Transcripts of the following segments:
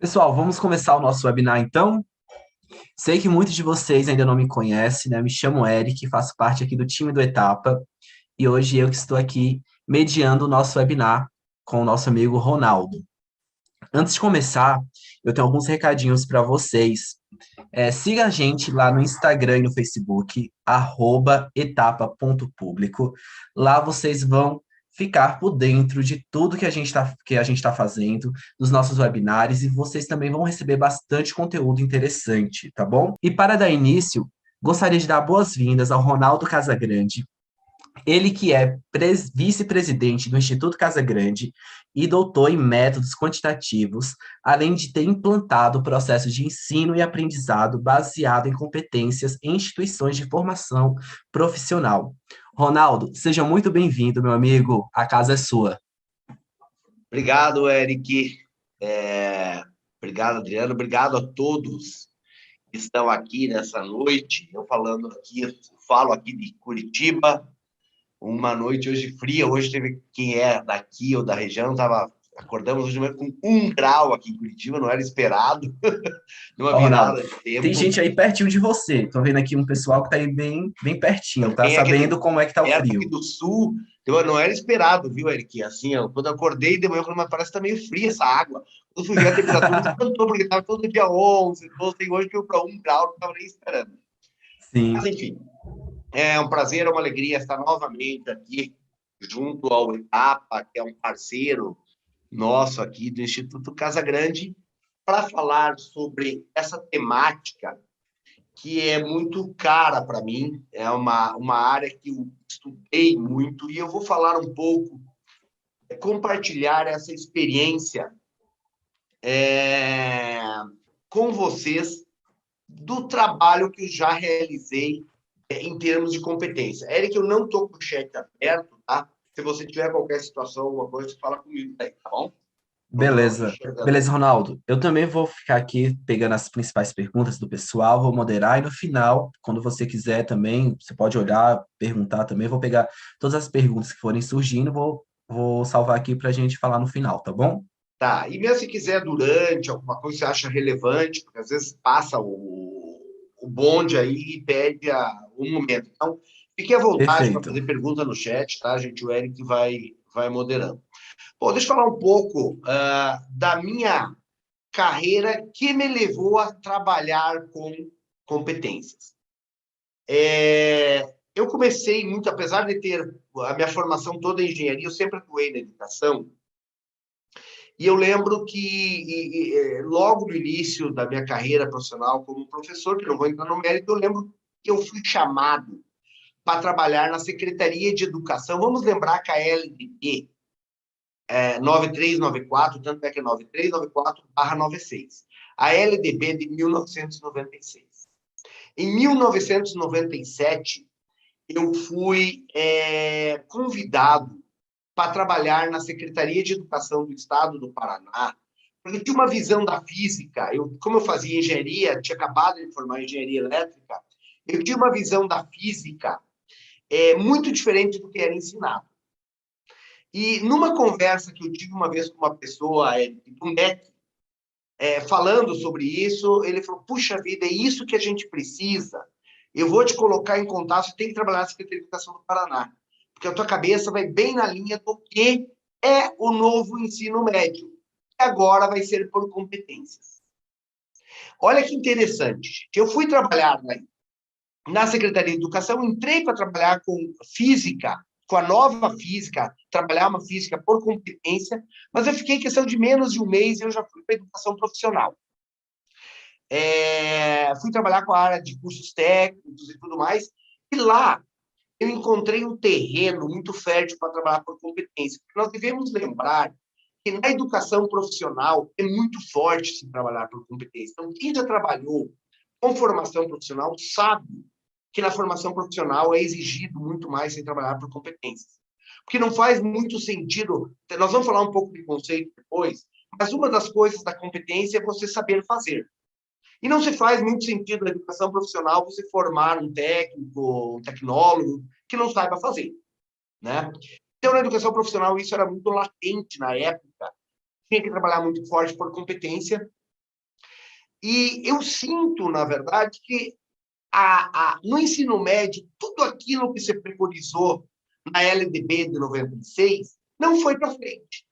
Pessoal, vamos começar o nosso webinar então? Sei que muitos de vocês ainda não me conhecem, né? Me chamo Eric, faço parte aqui do time do Etapa e hoje eu que estou aqui mediando o nosso webinar com o nosso amigo Ronaldo. Antes de começar, eu tenho alguns recadinhos para vocês. Siga a gente lá no Instagram e no Facebook, @etapa.público. Lá vocês vão ficar por dentro de tudo que a gente tá fazendo, dos nossos webinários, e vocês também vão receber bastante conteúdo interessante, tá bom? E para dar início, gostaria de dar boas-vindas ao Ronaldo Casagrande, ele que é vice-presidente do Instituto Casagrande e doutor em métodos quantitativos, além de ter implantado processos de ensino e aprendizado baseado em competências em instituições de formação profissional. Ronaldo, seja muito bem-vindo, meu amigo. A casa é sua. Obrigado, Eric. Obrigado, Adriano. Obrigado a todos que estão aqui nessa noite. Falo aqui de Curitiba. Uma noite hoje fria. Hoje teve quem é daqui ou da região. Acordamos hoje de manhã com 1 grau aqui em Curitiba. Não era esperado. Numa Ó, Ronaldo, virada de tem tempo. gente aí pertinho de você. Tô vendo aqui um pessoal que tá aí bem, bem pertinho, tá Quem é sabendo como é que tá o perto aqui frio. do sul, então, não era esperado, viu, Eric? Assim, quando eu acordei de manhã, eu falei, mas parece que tá meio fria essa água. Quando fui ver a temperatura, me espantou, porque estava todo dia 11, 12, tem hoje que eu para 1 grau, não estava nem esperando. Mas, Sim. enfim, é um prazer, é uma alegria estar novamente aqui, junto ao Etapa, que é um parceiro nosso aqui do Instituto Casa Grande, para falar sobre essa temática que é muito cara para mim, é uma área que eu estudei muito, e eu vou falar um pouco, compartilhar essa experiência é, com vocês do trabalho que eu já realizei em termos de competência. Eric, eu não estou com o chat aberto, tá? Se você tiver qualquer situação, alguma coisa, você fala comigo daí, tá bom? Não estou Beleza. enxergando Beleza, aqui. Ronaldo. Eu também vou ficar aqui pegando as principais perguntas do pessoal, vou moderar e no final, quando você quiser também, você pode olhar, perguntar também. Vou pegar todas as perguntas que forem surgindo, vou salvar aqui para a gente falar no final, tá bom? Tá, e mesmo se quiser durante, alguma coisa que você acha relevante, porque às vezes passa o bonde aí e pede um momento. Então, fique à vontade para Perfeito. fazer pergunta no chat, tá, gente? O Eric vai moderando. Bom, deixa eu falar um pouco da minha carreira que me levou a trabalhar com competências. Eu comecei muito, apesar de ter a minha formação toda em engenharia, eu sempre atuei na educação. E eu lembro que, logo no início da minha carreira profissional como professor, que não vou entrar no mérito, eu lembro que eu fui chamado para trabalhar na Secretaria de Educação. Vamos lembrar que a LDB 9394, tanto é que é 9394/96. A LDB de 1996. Em 1997, eu fui convidado para trabalhar na Secretaria de Educação do Estado do Paraná, porque tinha uma visão da física. Como eu fazia engenharia, tinha acabado de formar engenharia elétrica, eu tinha uma visão da física muito diferente do que era ensinado. E numa conversa que eu tive uma vez com uma pessoa do MEC, falando sobre isso, ele falou, puxa vida, é isso que a gente precisa. Eu vou te colocar em contato, você tem que trabalhar na Secretaria de Educação do Paraná, porque a tua cabeça vai bem na linha do que é o novo ensino médio, que agora vai ser por competências. Olha que interessante. Eu fui trabalhar na Secretaria de Educação, entrei para trabalhar com física, com a nova física, trabalhar uma física por competência, mas eu fiquei em questão de menos de um mês e eu já fui para a educação profissional. Fui trabalhar com a área de cursos técnicos e tudo mais, e lá eu encontrei um terreno muito fértil para trabalhar por competência. Porque nós devemos lembrar que na educação profissional é muito forte se trabalhar por competência. Então, quem já trabalhou com formação profissional sabe que na formação profissional é exigido muito mais sem trabalhar por competências. Porque não faz muito sentido. Nós vamos falar um pouco de conceito depois, mas uma das coisas da competência é você saber fazer. E não se faz muito sentido na educação profissional você formar um técnico, um tecnólogo, que não saiba fazer, né? Então, na educação profissional, isso era muito latente na época. Tinha que trabalhar muito forte por competência. E eu sinto, na verdade, que no ensino médio, tudo aquilo que se preconizou na LDB de 96 não foi para frente.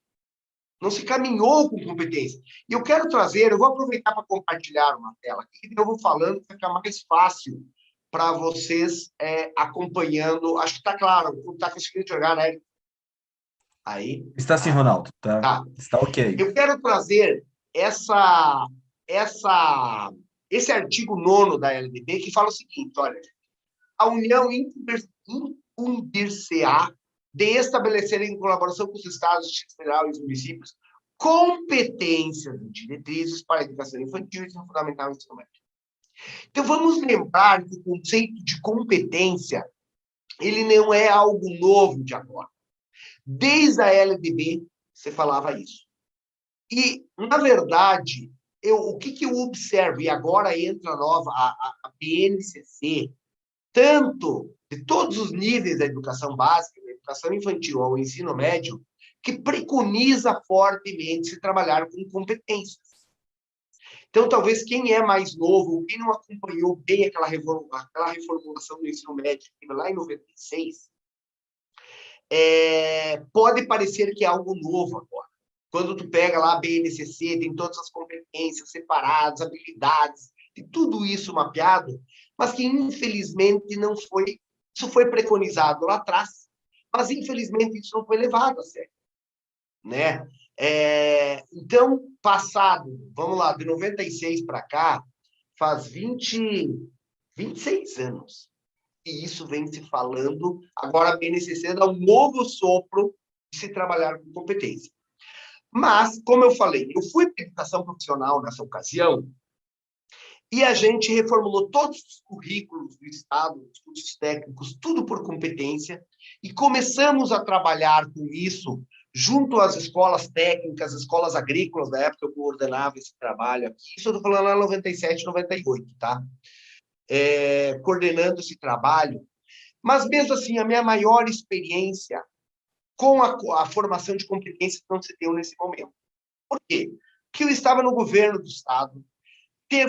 Não se caminhou com competência. E eu quero trazer, eu vou aproveitar para compartilhar uma tela aqui, eu vou falando para ficar mais fácil para vocês acompanhando. Acho que está claro, está conseguindo jogar, né? Aí. Está sim, Ronaldo. Tá. Está ok. Eu quero trazer esse artigo 9º da LDB que fala o seguinte, olha, a União incumbir-se-á de estabelecer, em colaboração com os estados, o Distrito Federal e os municípios, competências e diretrizes para a educação infantil, ensino fundamental e ensino médio. Então, vamos lembrar que o conceito de competência ele não é algo novo de agora. Desde a LDB, você falava isso. E, na verdade, o que eu observo, e agora entra a BNCC, tanto de todos os níveis da educação básica, da educação infantil ao ensino médio, que preconiza fortemente se trabalhar com competências. Então, talvez quem é mais novo, quem não acompanhou bem aquela reformulação do ensino médio lá em 96, pode parecer que é algo novo agora. Quando tu pega lá a BNCC, tem todas as competências separadas, habilidades, tem tudo isso mapeado, mas que infelizmente não foi, isso foi preconizado lá atrás, mas infelizmente isso não foi levado a sério, né? Então, passado, vamos lá, de 96 para cá, faz 26 anos, e isso vem se falando, agora a BNCC dá um novo sopro de se trabalhar com competência. Mas, como eu falei, eu fui para a educação profissional nessa ocasião e a gente reformulou todos os currículos do Estado, os cursos técnicos, tudo por competência, e começamos a trabalhar com isso junto às escolas técnicas, escolas agrícolas, da época eu coordenava esse trabalho aqui. Isso eu estou falando lá em 97, 98, tá? Coordenando esse trabalho. Mas, mesmo assim, a minha maior experiência com a formação de competências não se deu nesse momento. Por quê? Porque eu estava no governo do Estado,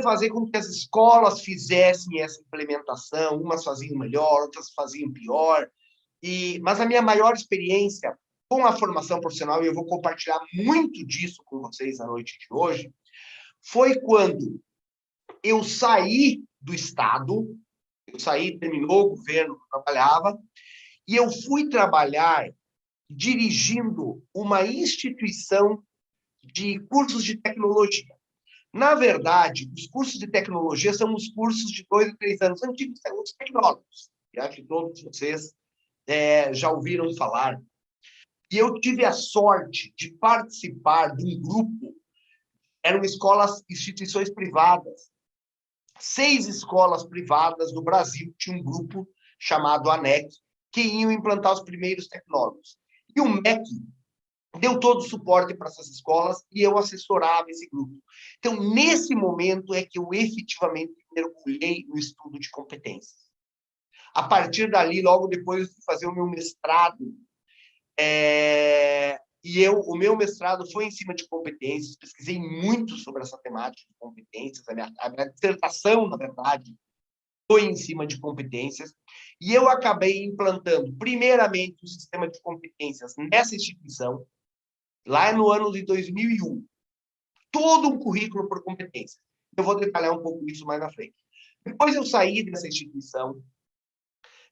fazer com que as escolas fizessem essa implementação, umas faziam melhor, outras faziam pior, mas a minha maior experiência com a formação profissional, e eu vou compartilhar muito disso com vocês na noite de hoje, foi quando eu saí do Estado, terminou o governo que eu trabalhava, e eu fui trabalhar dirigindo uma instituição de cursos de tecnologia. Na verdade, os cursos de tecnologia são os cursos de 2 a 3 anos antigos, são os tecnólogos, já que todos vocês já ouviram falar. E eu tive a sorte de participar de um grupo, eram instituições privadas, 6 escolas privadas do Brasil, tinha um grupo chamado ANEC, que iam implantar os primeiros tecnólogos. E o MEC deu todo o suporte para essas escolas e eu assessorava esse grupo. Então, nesse momento é que eu efetivamente mergulhei no estudo de competências. A partir dali, logo depois, eu fui fazer o meu mestrado. O meu mestrado foi em cima de competências, pesquisei muito sobre essa temática de competências, a minha dissertação, na verdade, foi em cima de competências, e eu acabei implantando, primeiramente, o sistema de competências nessa instituição, lá no ano de 2001. Todo um currículo por competências. Eu vou detalhar um pouco isso mais na frente. Depois eu saí dessa instituição,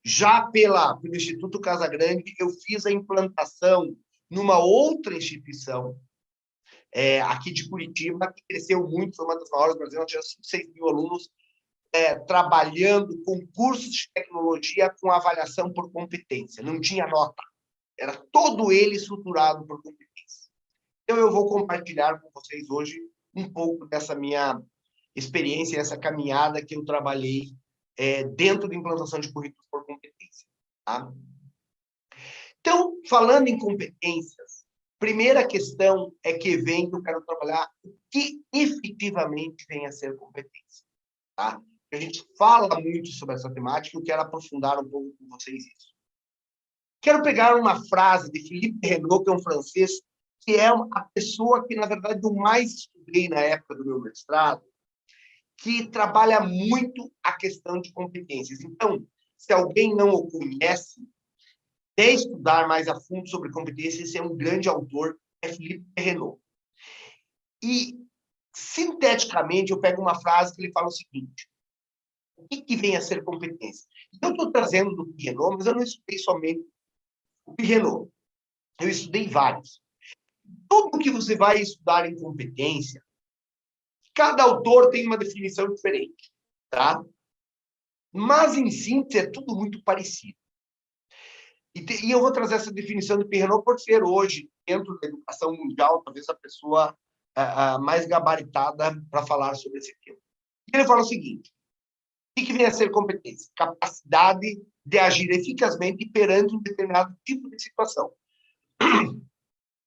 já pelo Instituto Casa Grande, eu fiz a implantação numa outra instituição, aqui de Curitiba, que cresceu muito, foi uma das maiores do Brasil, nós tínhamos 6 mil alunos trabalhando com cursos de tecnologia com avaliação por competência. Não tinha nota. Era todo ele estruturado por competência. Então, eu vou compartilhar com vocês hoje um pouco dessa minha experiência, essa caminhada que eu trabalhei dentro da implantação de currículos por competência. Tá? Então, falando em competências, primeira questão que eu quero trabalhar o que efetivamente vem a ser competência. Tá? A gente fala muito sobre essa temática e eu quero aprofundar um pouco com vocês isso. Quero pegar uma frase de Philippe Renaud, que é um francês, que é a pessoa que, na verdade, eu mais estudei na época do meu mestrado, que trabalha muito a questão de competências. Então, se alguém não o conhece, quer estudar mais a fundo sobre competências, esse é um grande autor, é Felipe Perrenot. E, sinteticamente, eu pego uma frase que ele fala o seguinte: o que vem a ser competência? Eu estou trazendo do Perrenot, mas eu não estudei somente o Perrenot. Eu estudei vários. Tudo que você vai estudar em competência, cada autor tem uma definição diferente, tá? Mas, em síntese, é tudo muito parecido. E eu vou trazer essa definição de Perrenot por ser hoje, dentro da educação mundial, talvez a pessoa mais gabaritada para falar sobre esse tema. E ele fala o seguinte: o que vem a ser competência? Capacidade de agir eficazmente perante um determinado tipo de situação,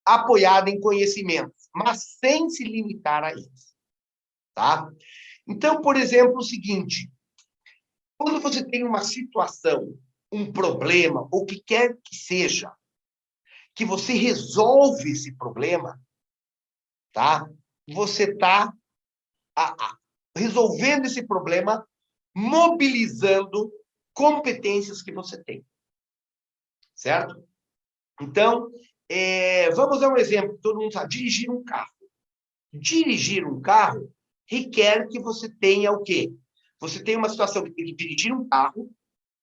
apoiada em conhecimentos, mas sem se limitar a eles. Tá? Então, por exemplo, o seguinte: quando você tem uma situação, um problema, ou o que quer que seja, que você resolve esse problema, tá? Você está resolvendo esse problema, mobilizando competências que você tem, certo? Então, vamos dar um exemplo. Todo mundo sabe, dirigir um carro. Dirigir um carro requer que você tenha o quê? Você tem uma situação que tem que dirigir um carro,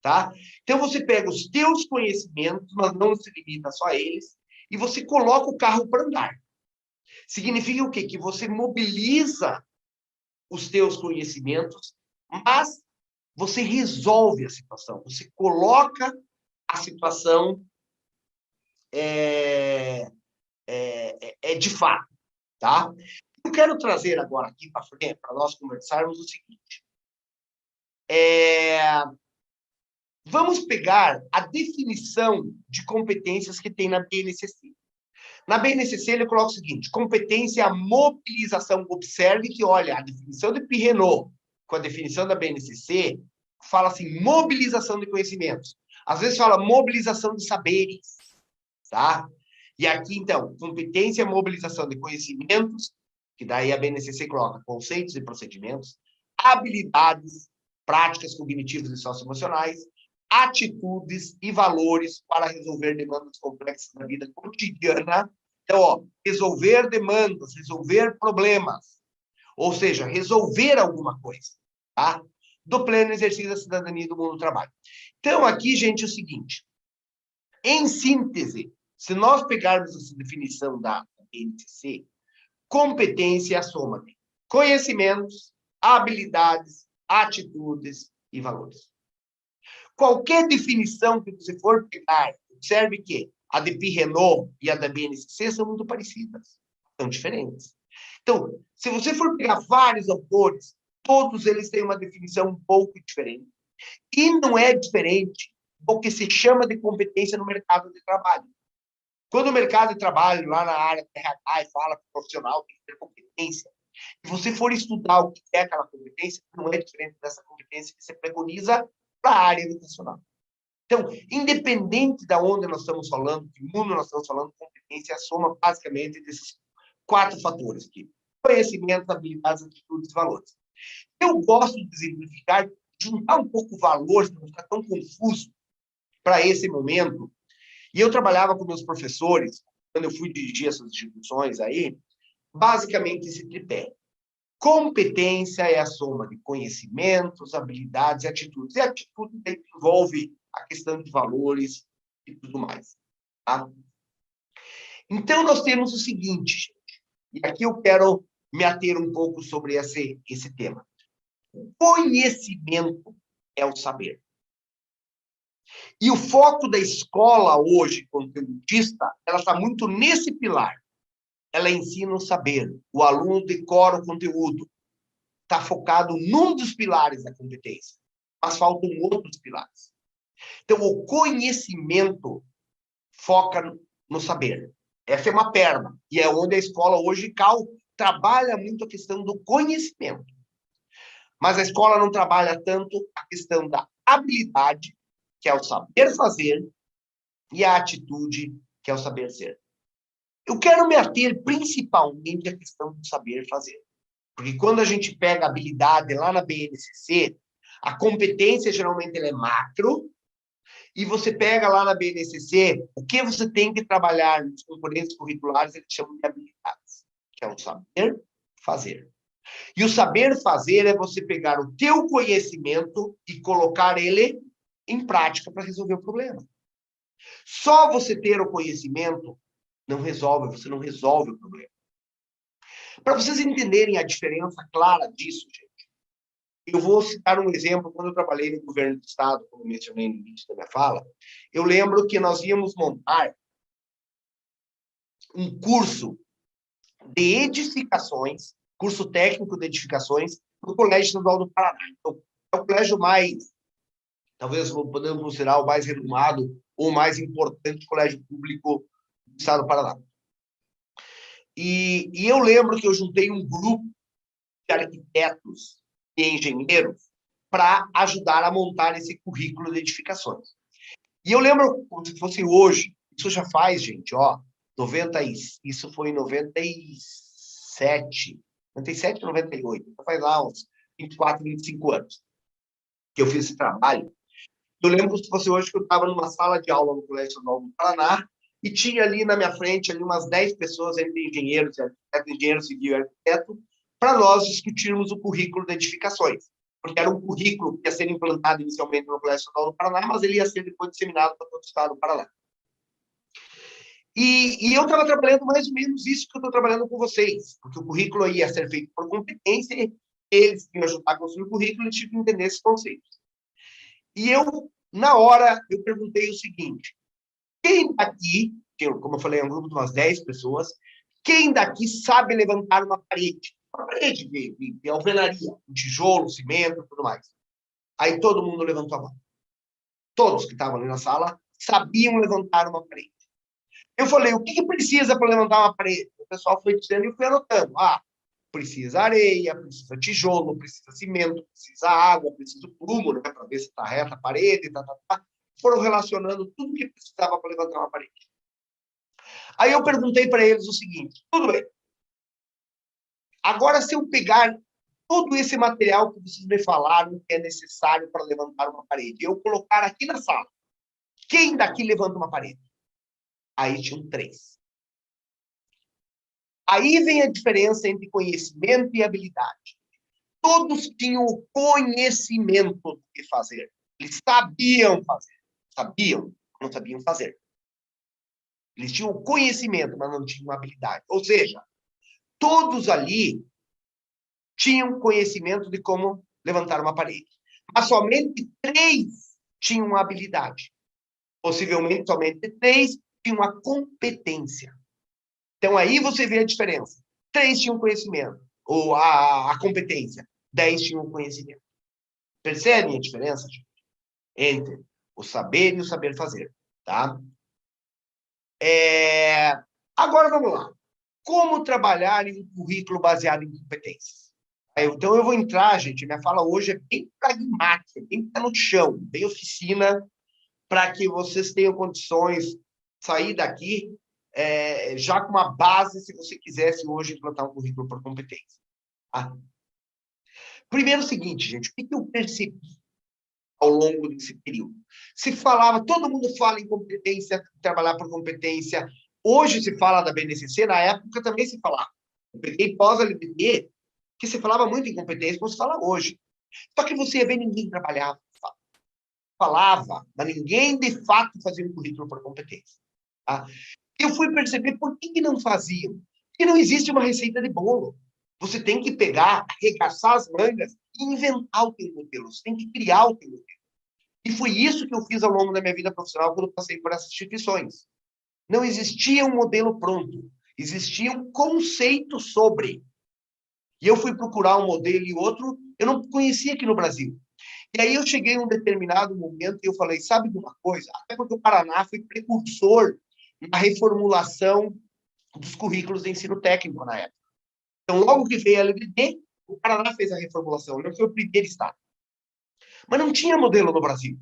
tá? Então, você pega os teus conhecimentos, mas não se limita só a eles, e você coloca o carro para andar. Significa o quê? Que você mobiliza os teus conhecimentos, mas você resolve a situação. Você coloca a situação de fato, tá? Eu quero trazer agora aqui para frente, para nós conversarmos o seguinte. Vamos pegar a definição de competências que tem na BNCC. Na BNCC, ele coloca o seguinte: competência é a mobilização. Observe que, olha, a definição de Perrenot com a definição da BNCC fala assim, mobilização de conhecimentos. Às vezes fala mobilização de saberes, tá? E aqui, então, competência é mobilização de conhecimentos, que daí a BNCC coloca conceitos e procedimentos, habilidades, práticas cognitivas e socioemocionais, atitudes e valores para resolver demandas complexas da vida cotidiana. Então, ó, resolver demandas, resolver problemas, ou seja, resolver alguma coisa, tá? Do pleno exercício da cidadania e do mundo do trabalho. Então, aqui, gente, é o seguinte: em síntese, se nós pegarmos essa definição da BNCC, competência é a soma de conhecimentos, habilidades, atitudes e valores. Qualquer definição que você for pegar, observe que a de Perrenot e a da BNCC são muito parecidas, são diferentes. Então, se você for pegar vários autores, todos eles têm uma definição um pouco diferente. E não é diferente do que se chama de competência no mercado de trabalho. Quando o mercado de trabalho, lá na área do RH, fala que o profissional tem que ter competência, e você for estudar o que é aquela competência, não é diferente dessa competência que você preconiza para a área educacional. Então, independente de onde nós estamos falando, que mundo nós estamos falando, competência é a soma, basicamente, desses 4 fatores aqui: conhecimento, habilidades, atitudes e valores. Eu gosto de exemplificar, juntar um pouco o valor, para não ficar tão confuso para esse momento. E eu trabalhava com meus professores, quando eu fui dirigir essas instituições aí, basicamente esse tripé. Competência é a soma de conhecimentos, habilidades e atitudes. E a atitude envolve a questão de valores e tudo mais. Tá? Então, nós temos o seguinte, gente, e aqui eu quero me ater um pouco sobre esse tema. O conhecimento é o saber. E o foco da escola hoje, conteudista, ela está muito nesse pilar. Ela ensina o saber. O aluno decora o conteúdo. Está focado num dos pilares da competência. Mas faltam outros pilares. Então, o conhecimento foca no saber. Essa é uma perna. E é onde a escola hoje trabalha muito a questão do conhecimento. Mas a escola não trabalha tanto a questão da habilidade, que é o saber fazer, e a atitude, que é o saber ser. Eu quero me ater principalmente à questão do saber fazer. Porque quando a gente pega a habilidade lá na BNCC, a competência geralmente ela é macro, e você pega lá na BNCC, o que você tem que trabalhar nos componentes curriculares, eles chamam de habilidades, que é o saber fazer. E o saber fazer é você pegar o teu conhecimento e colocar ele em prática para resolver o problema. Só você ter o conhecimento não resolve, você não resolve o problema. Para vocês entenderem a diferença clara disso, gente, eu vou citar um exemplo. Quando eu trabalhei no governo do estado, como mencionei no início da minha fala, eu lembro que nós íamos montar um curso de edificações, curso técnico de edificações, no Colégio Estadual do Paraná. Então, é o colégio mais, talvez podemos considerar o mais renomado ou mais importante colégio público do estado do Paraná. E eu lembro que eu juntei um grupo de arquitetos e engenheiros para ajudar a montar esse currículo de edificações. E eu lembro como se fosse hoje, isso já faz, gente, ó, 90 isso foi em 97, 98, então faz lá uns 24, 25 anos que eu fiz esse trabalho. Eu lembro como se fosse hoje que eu estava numa sala de aula no Colégio Estadual do Paraná e tinha ali na minha frente ali umas 10 pessoas, entre engenheiros e arquitetos, engenheiro civil e arquiteto, para nós discutirmos o currículo de edificações. Porque era um currículo que ia ser implantado inicialmente no Colégio Estadual do Paraná, mas ele ia ser depois disseminado para todo o estado do Paraná. E eu estava trabalhando mais ou menos isso que eu estou trabalhando com vocês, porque o currículo ia ser feito por competência, eles iam ajudar a construir o currículo e tinham que entender esses conceitos. E eu, na hora, eu perguntei o seguinte: quem daqui, como eu falei, é um grupo de umas 10 pessoas, quem daqui sabe levantar uma parede? Uma parede de alvenaria, um tijolo, cimento, tudo mais. Aí todo mundo levantou a mão. Todos que estavam ali na sala sabiam levantar uma parede. Eu falei, o que precisa para levantar uma parede? O pessoal foi dizendo e eu fui anotando. Ah, precisa areia, precisa tijolo, precisa cimento, precisa água, precisa plumo, né, para ver se está reta a parede, Foram relacionando tudo que precisava para levantar uma parede. Aí eu perguntei para eles o seguinte: tudo bem. Agora, se eu pegar todo esse material que vocês me falaram que é necessário para levantar uma parede, eu colocar aqui na sala, quem daqui levanta uma parede? Aí tinham 3. Aí vem a diferença entre conhecimento e habilidade. Todos tinham o conhecimento do que fazer. Eles sabiam fazer. Sabiam, não sabiam fazer. Eles tinham o conhecimento, mas não tinham habilidade. Ou seja, todos ali tinham conhecimento de como levantar uma parede. Mas somente 3 tinham habilidade. Possivelmente, somente 3 tinham a competência. Então, aí você vê a diferença. 3 tinham conhecimento, ou a competência. 10 tinham conhecimento. Percebem a diferença, gente? Entre o saber e o saber fazer, tá? Agora, vamos lá. Como trabalhar em um currículo baseado em competências? Então, eu vou entrar, gente, minha fala hoje é bem pragmática, bem pé no chão, bem oficina, para que vocês tenham condições de sair daqui já com uma base, se você quisesse hoje implantar um currículo por competência. Tá? Primeiro, o seguinte, gente, o que eu percebi ao longo desse período? Se falava, todo mundo fala em competência, trabalhar por competência. Hoje se fala da BNCC, na época também se falava. Eu peguei pós-LBD, que se falava muito em competência, como se fala hoje. Só que você ia ver, ninguém trabalhava. Falava, mas ninguém, de fato, fazia um currículo por competência. Tá? Eu fui perceber por que não faziam. Porque não existe uma receita de bolo. Você tem que pegar, arregaçar as mangas e inventar o teu modelo. Você tem que criar o teu modelo. E foi isso que eu fiz ao longo da minha vida profissional quando passei por essas instituições. Não existia um modelo pronto. Existia um conceito sobre. E eu fui procurar um modelo e outro, eu não conhecia aqui no Brasil. E aí eu cheguei em um determinado momento e eu falei, sabe de uma coisa? Até porque o Paraná foi precursor na reformulação dos currículos de ensino técnico na época. Então, logo que veio a LDB, o Paraná fez a reformulação. Ele foi o primeiro estado. Mas não tinha modelo no Brasil.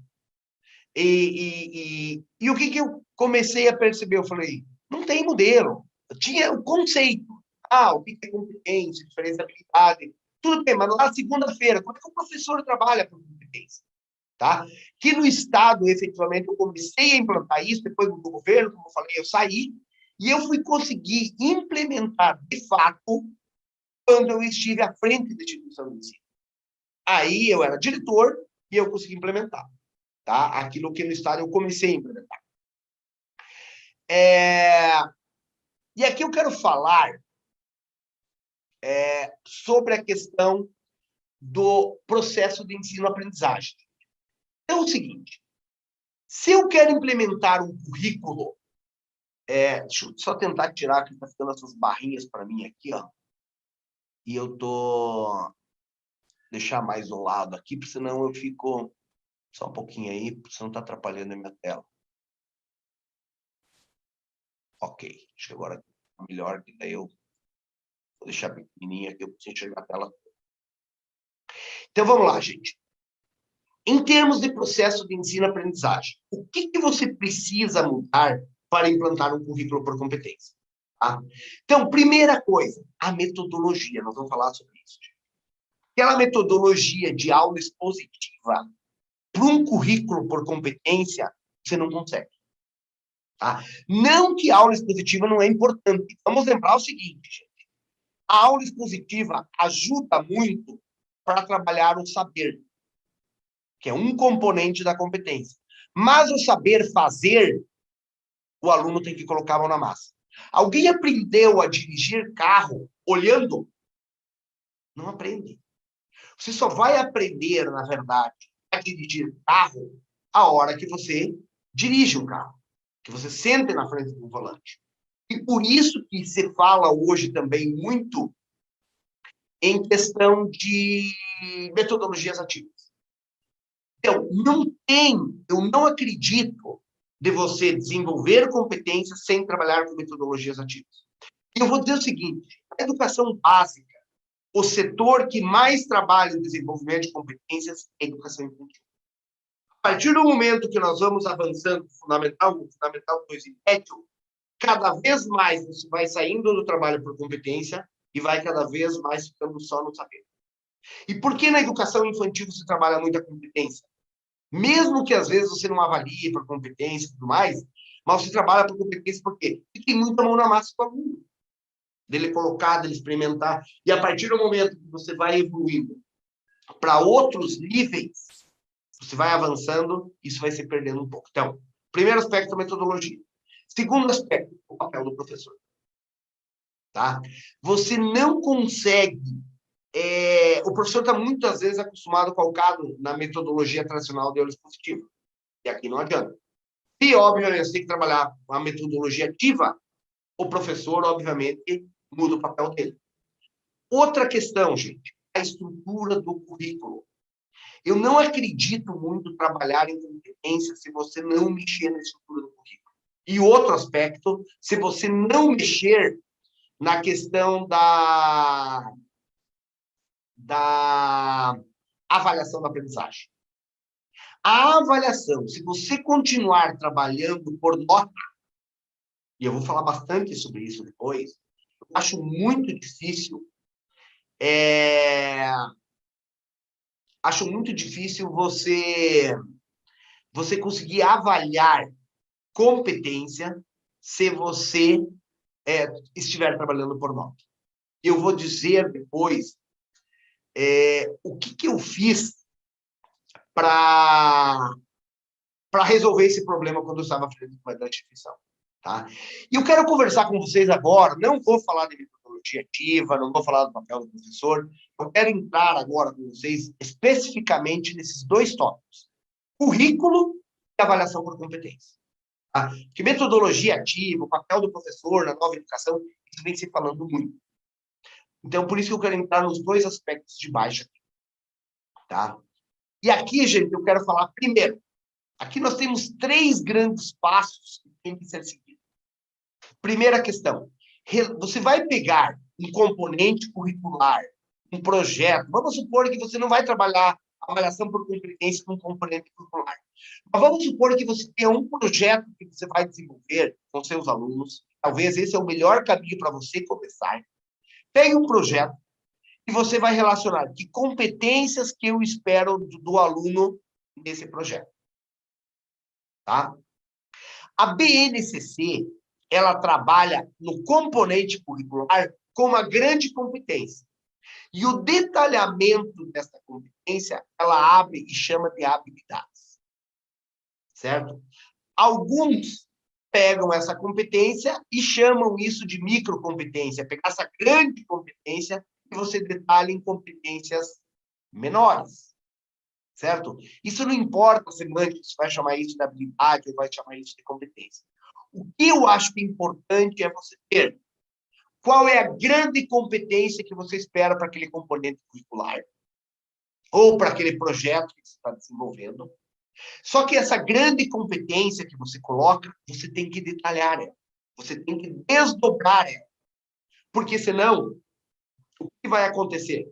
E o que eu comecei a perceber? Eu falei, não tem modelo. Tinha o conceito. O que é competência, diferenciabilidade, tudo bem, mas lá segunda-feira, como é que o professor trabalha com competência? Tá? Que no Estado, efetivamente, eu comecei a implantar isso, depois do governo, como eu falei, eu saí, e eu fui conseguir implementar, de fato, quando eu estive à frente da instituição de ensino. Aí eu era diretor e eu consegui implementar, tá? Aquilo que no Estado eu comecei a implementar. E aqui eu quero falar sobre a questão do processo de ensino-aprendizagem. Então, é o seguinte, se eu quero implementar um currículo, deixa eu só tentar tirar, que está ficando essas barrinhas para mim aqui, ó. E eu tô... deixar mais um lado aqui, porque senão eu fico... Só um pouquinho aí, porque senão está atrapalhando a minha tela. Ok, acho que agora tá melhor, que daí eu vou deixar pequenininha aqui, eu preciso enxergar a tela. Então, vamos lá, gente. Em termos de processo de ensino-aprendizagem, o que você precisa mudar para implantar um currículo por competência? Tá? Então, primeira coisa, a metodologia. Nós vamos falar sobre isso. Aquela metodologia de aula expositiva para um currículo por competência, você não consegue. Tá? Não que a aula expositiva não é importante. Vamos lembrar o seguinte, gente. A aula expositiva ajuda muito para trabalhar o saber, que é um componente da competência. Mas o saber fazer, o aluno tem que colocar a mão na massa. Alguém aprendeu a dirigir carro olhando? Não aprende. Você só vai aprender, na verdade, a dirigir carro a hora que você dirige um carro, que você sente na frente do volante. E por isso que se fala hoje também muito em questão de metodologias ativas. Então, eu não acredito de você desenvolver competências sem trabalhar com metodologias ativas. E eu vou dizer o seguinte, a educação básica, o setor que mais trabalha o desenvolvimento de competências é a educação infantil. A partir do momento que nós vamos avançando Fundamental 1, Fundamental 2 e médio, cada vez mais você vai saindo do trabalho por competência e vai cada vez mais ficando só no saber. E por que na educação infantil você trabalha muito a competência? Mesmo que às vezes você não avalie por competência e tudo mais, mas você trabalha por competência por quê? Porque tem muita mão na massa com o aluno. Dele colocar, dele experimentar. E a partir do momento que você vai evoluindo para outros níveis, você vai avançando, isso vai se perdendo um pouco. Então, primeiro aspecto, a metodologia. Segundo aspecto, o papel do professor. Tá? Você não consegue... o professor está muitas vezes acostumado calcado na metodologia tradicional de aula expositiva. E aqui não adianta. E, obviamente, você tem que trabalhar a metodologia ativa, o professor, obviamente, muda o papel dele. Outra questão, gente, a estrutura do currículo. Eu não acredito muito em trabalhar em competência se você não mexer na estrutura do currículo. E outro aspecto, se você não mexer na questão da avaliação da aprendizagem. A avaliação, se você continuar trabalhando por nota, e eu vou falar bastante sobre isso depois, eu acho muito difícil, você conseguir avaliar competência se você estiver trabalhando por nota. Eu vou dizer depois o que eu fiz para resolver esse problema quando eu estava à frente da instituição. Tá? E eu quero conversar com vocês agora, não vou falar de metodologia ativa, não vou falar do papel do professor, eu quero entrar agora com vocês especificamente nesses dois tópicos, currículo e avaliação por competência. Tá? Que metodologia ativa, o papel do professor na nova educação, isso vem se falando muito. Então, por isso que eu quero entrar nos dois aspectos de baixo aqui. Tá? E aqui, gente, eu quero falar primeiro, aqui nós temos 3 grandes passos que tem que ser seguidos. Primeira questão, você vai pegar um componente curricular, um projeto, vamos supor que você não vai trabalhar avaliação por competência com um componente curricular, mas vamos supor que você tenha um projeto que você vai desenvolver com seus alunos, talvez esse é o melhor caminho para você começar, Pegue um projeto e você vai relacionar que competências que eu espero do aluno nesse projeto. Tá? A BNCC, ela trabalha no componente curricular com uma grande competência. E o detalhamento dessa competência, ela abre e chama de habilidades. Certo? Alguns pegam essa competência e chamam isso de microcompetência, pegar essa grande competência e você detalha em competências menores. Certo? Isso não importa a semântica, se vai chamar isso de habilidade ou vai chamar isso de competência. O que eu acho que é importante é você ter qual é a grande competência que você espera para aquele componente curricular ou para aquele projeto que você está desenvolvendo. Só que essa grande competência que você coloca, você tem que detalhar ela. Você tem que desdobrar ela. Porque senão, o que vai acontecer?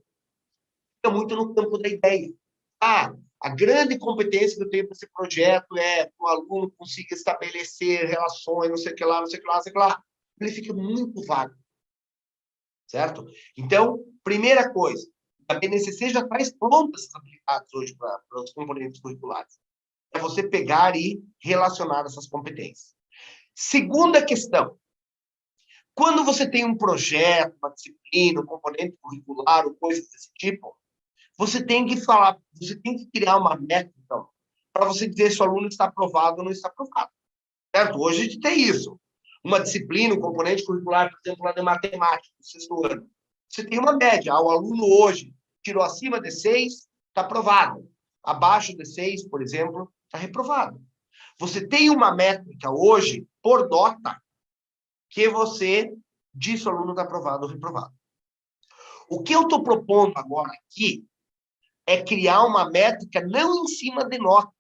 Fica muito no campo da ideia. A grande competência que eu tenho para esse projeto é que o aluno consiga estabelecer relações, não sei o que lá, não sei o que lá, não sei o que lá. Ele fica muito vago. Certo? Então, primeira coisa, a BNCC já traz prontas essas habilidades hoje para os componentes curriculares. É você pegar e relacionar essas competências. Segunda questão. Quando você tem um projeto, uma disciplina, um componente curricular, ou coisas desse tipo, você tem que falar, você tem que criar uma métrica para você dizer se o aluno está aprovado ou não está aprovado. Certo? Hoje a gente tem isso. Uma disciplina, um componente curricular, por exemplo, lá de matemática, no sexto ano. Você tem uma média. O aluno hoje tirou acima de 6, está aprovado. Abaixo de 6, por exemplo, está reprovado. Você tem uma métrica hoje, por nota, que você diz se o aluno está aprovado ou reprovado. O que eu estou propondo agora aqui é criar uma métrica não em cima de nota,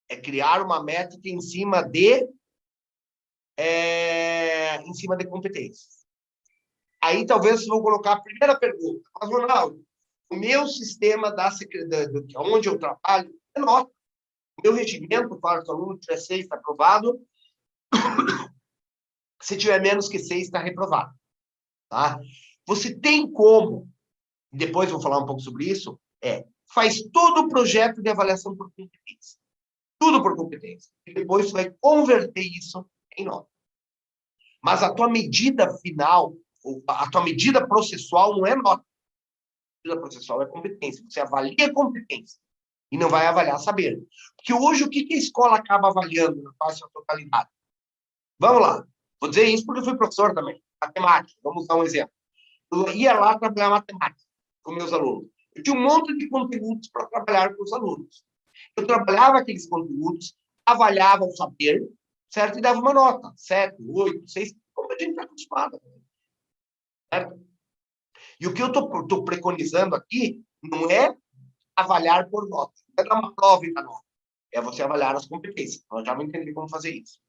é criar uma métrica em cima de competências. Aí talvez vocês vão colocar a primeira pergunta. Mas, Ronaldo, o meu sistema onde eu trabalho é nota. O meu regimento para que o aluno tiver 6 está aprovado. Se tiver menos que 6, está reprovado. Tá? Você tem como, depois vou falar um pouco sobre isso, faz todo o projeto de avaliação por competência. Tudo por competência. E depois você vai converter isso em nota. Mas a tua medida final, a tua medida processual não é nota. A medida processual é competência. Você avalia a competência e não vai avaliar saber. Porque hoje, o que a escola acaba avaliando na quase sua totalidade? Vamos lá. Vou dizer isso porque eu fui professor também. Matemática. Vamos dar um exemplo. Eu ia lá trabalhar matemática com meus alunos. Eu tinha um monte de conteúdos para trabalhar com os alunos. Eu trabalhava aqueles conteúdos, avaliava o saber, certo? E dava uma nota, 7, 8, 6, como a gente está acostumado. Certo? E o que eu estou preconizando aqui não é avaliar por nota, não é dar uma prova e dar nota, é você avaliar as competências. Nós já vamos entender como fazer isso.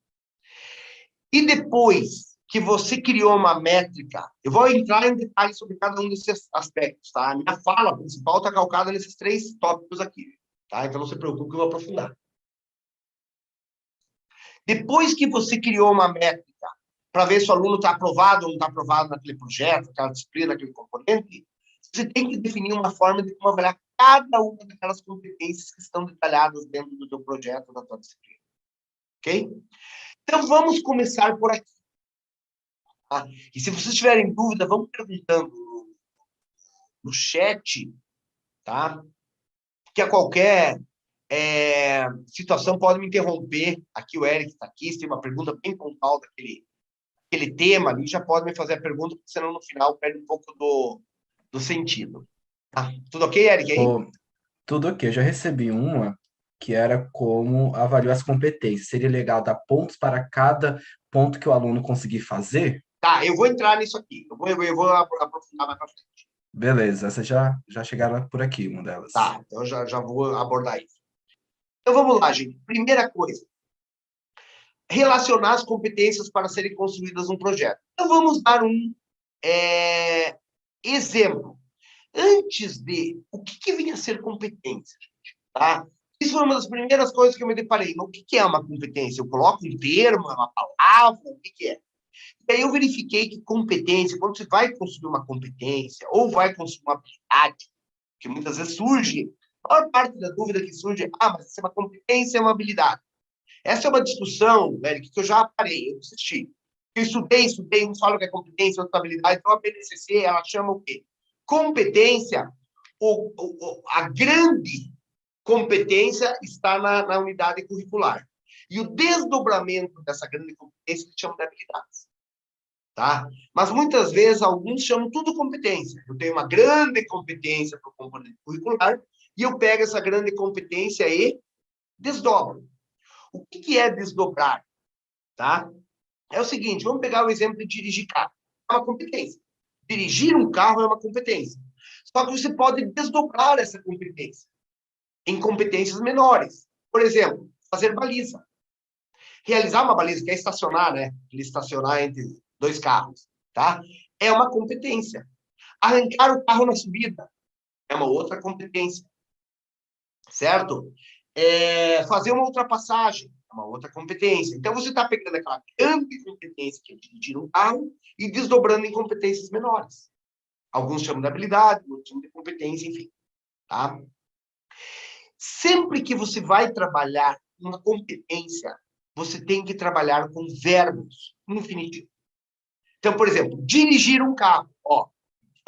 E depois que você criou uma métrica, eu vou entrar em detalhes sobre cada um desses aspectos, tá? A minha fala principal está calcada nesses 3 tópicos aqui, tá? Então não se preocupe que eu vou aprofundar. Depois que você criou uma métrica para ver se o aluno está aprovado ou não está aprovado naquele projeto, naquela disciplina, naquele componente, você tem que definir uma forma de como avaliar cada uma daquelas competências que estão detalhadas dentro do teu projeto, da tua disciplina. Ok? Então, vamos começar por aqui. Tá? E se vocês tiverem dúvida, vão perguntando no chat, tá? Que a qualquer situação pode me interromper. Aqui o Eric está aqui, se tem uma pergunta bem pontual daquele tema ali, já pode me fazer a pergunta, porque senão no final perde um pouco do sentido. Tá? Tudo ok, Eric? Aí? Tudo ok. Eu já recebi uma que era como avaliar as competências. Seria legal dar pontos para cada ponto que o aluno conseguir fazer? Tá, eu vou entrar nisso aqui. Eu vou aprofundar mais para frente. Beleza, essas já chegaram por aqui, uma delas. Tá, então eu já vou abordar isso. Então vamos lá, gente. Primeira coisa, relacionar as competências para serem construídas num projeto. Então vamos dar um exemplo. Antes o que vinha a ser competência? Tá? Isso foi uma das primeiras coisas que eu me deparei. O que é uma competência? Eu coloco um termo, é uma palavra? O que é? E aí eu verifiquei que competência, quando você vai construir uma competência, ou vai construir uma habilidade, que muitas vezes surge, a maior parte da dúvida que surge, mas isso é uma competência ou uma habilidade? Essa é uma discussão, Eric, que eu já parei, eu desisti. Eu estudei, uns falam que é competência, outra habilidade, então a BNCC, ela chama o quê? Competência, a grande competência está na unidade curricular. E o desdobramento dessa grande competência se chama de habilidades. Tá? Mas muitas vezes alguns chamam tudo competência. Eu tenho uma grande competência para o componente curricular e eu pego essa grande competência e desdobro. O que é desdobrar? Tá? É o seguinte, vamos pegar o exemplo de dirigir carro. É uma competência. Dirigir um carro é uma competência. Só que você pode desdobrar essa competência em competências menores. Por exemplo, fazer baliza. Realizar uma baliza, que é estacionar, né? Ele estacionar entre dois carros, tá? É uma competência. Arrancar o carro na subida é uma outra competência, certo? Fazer uma ultrapassagem é uma outra competência. Então, você está pegando aquela grande competência que é dirigir um carro e desdobrando em competências menores. Alguns chamam de habilidade, outros chamam de competência, enfim, tá? Sempre que você vai trabalhar uma competência, você tem que trabalhar com verbos no infinitivo. Então, por exemplo, dirigir um carro,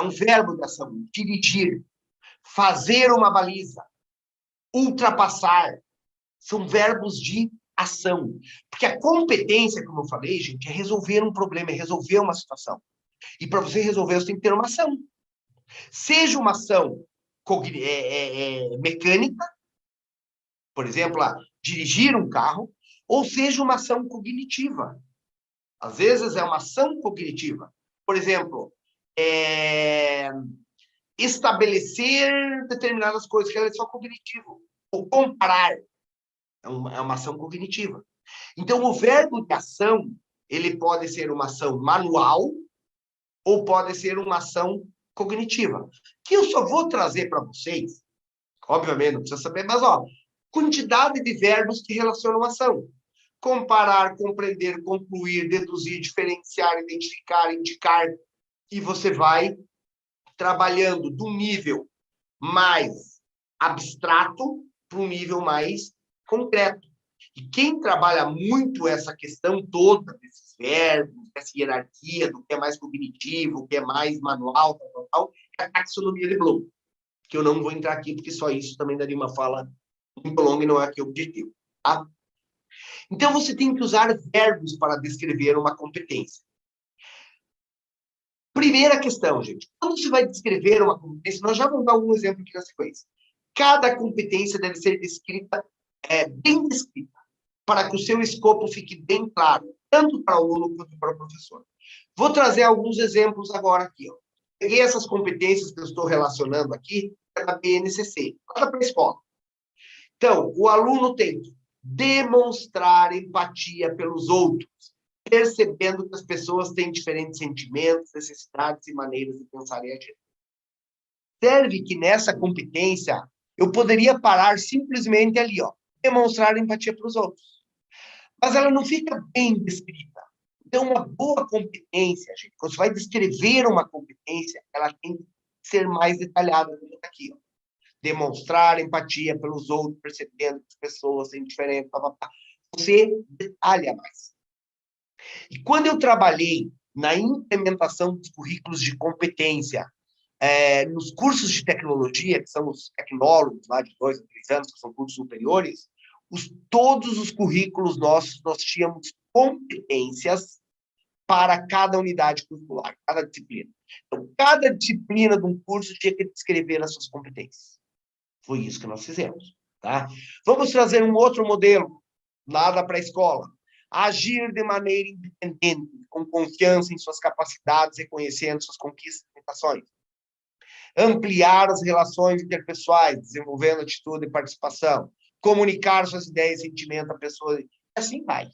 é um verbo de ação. Dirigir, fazer uma baliza, ultrapassar, são verbos de ação. Porque a competência, como eu falei, gente, é resolver um problema, é resolver uma situação. E para você resolver, você tem que ter uma ação. Seja uma ação mecânica, por exemplo, dirigir um carro, ou seja uma ação cognitiva. Às vezes é uma ação cognitiva. Por exemplo, estabelecer determinadas coisas, que é só cognitivo. Ou comparar, é uma ação cognitiva. Então, o verbo de ação, ele pode ser uma ação manual ou pode ser uma ação cognitiva. Que eu só vou trazer para vocês, obviamente, não precisa saber, mas, quantidade de verbos que relacionam a ação. Comparar, compreender, concluir, deduzir, diferenciar, identificar, indicar. E você vai trabalhando do nível mais abstrato para um nível mais concreto. E quem trabalha muito essa questão toda desses verbos, dessa hierarquia, do que é mais cognitivo, o que é mais manual, é a taxonomia de Bloom, que eu não vou entrar aqui, porque só isso também daria uma fala muito longa e não é aqui o objetivo. Tá? Então, você tem que usar verbos para descrever uma competência. Primeira questão, gente. Quando você vai descrever uma competência, nós já vamos dar um exemplo aqui na sequência. Cada competência deve ser descrita, bem descrita, para que o seu escopo fique bem claro, tanto para o aluno quanto para o professor. Vou trazer alguns exemplos agora aqui. Peguei essas competências que eu estou relacionando aqui da BNCC, lá para a escola. Então, o aluno tem que demonstrar empatia pelos outros, percebendo que as pessoas têm diferentes sentimentos, necessidades e maneiras de pensar e agir. Serve que nessa competência eu poderia parar simplesmente ali, demonstrar empatia para os outros. Mas ela não fica bem descrita. Então, uma boa competência, gente, quando você vai descrever uma competência, ela tem que ser mais detalhada do que aqui, Demonstrar empatia pelos outros, percebendo que as pessoas têm diferentes, você detalha mais. E quando eu trabalhei na implementação dos currículos de competência, nos cursos de tecnologia, que são os tecnólogos lá de 2 a 3 anos, que são cursos superiores, todos os currículos nossos, nós tínhamos competências para cada unidade curricular, cada disciplina. Então, cada disciplina de um curso tinha que descrever as suas competências. Foi isso que nós fizemos. Tá? Vamos trazer um outro modelo lá da pré-escola. Agir de maneira independente, com confiança em suas capacidades, reconhecendo suas conquistas e limitações. Ampliar as relações interpessoais, desenvolvendo atitude e participação. Comunicar suas ideias e sentimentos à pessoa. E assim vai.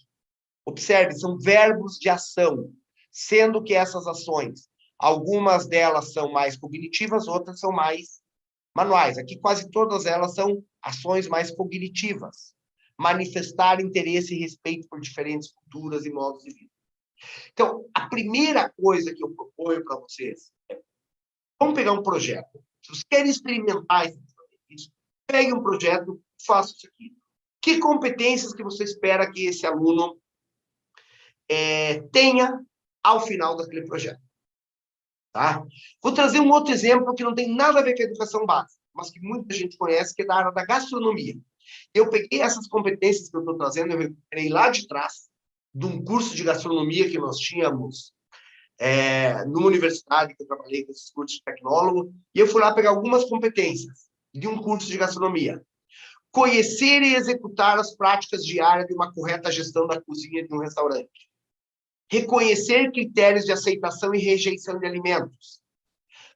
Observe, são verbos de ação, sendo que essas ações, algumas delas são mais cognitivas, outras são mais manuais. Aqui quase todas elas são ações mais cognitivas. Manifestar interesse e respeito por diferentes culturas e modos de vida. Então, a primeira coisa que eu proponho para vocês é, vamos pegar um projeto. Se vocês querem experimentar isso, pegue um projeto, faça isso aqui. Que competências que você espera que esse aluno tenha ao final daquele projeto? Tá? Vou trazer um outro exemplo que não tem nada a ver com a educação básica, mas que muita gente conhece, que é da área da gastronomia. Eu peguei essas competências que eu estou trazendo, eu recuperei lá de trás, de um curso de gastronomia que nós tínhamos numa universidade que eu trabalhei com esses cursos de tecnólogo, e eu fui lá pegar algumas competências de um curso de gastronomia. Conhecer e executar as práticas diárias de uma correta gestão da cozinha de um restaurante. Reconhecer critérios de aceitação e rejeição de alimentos.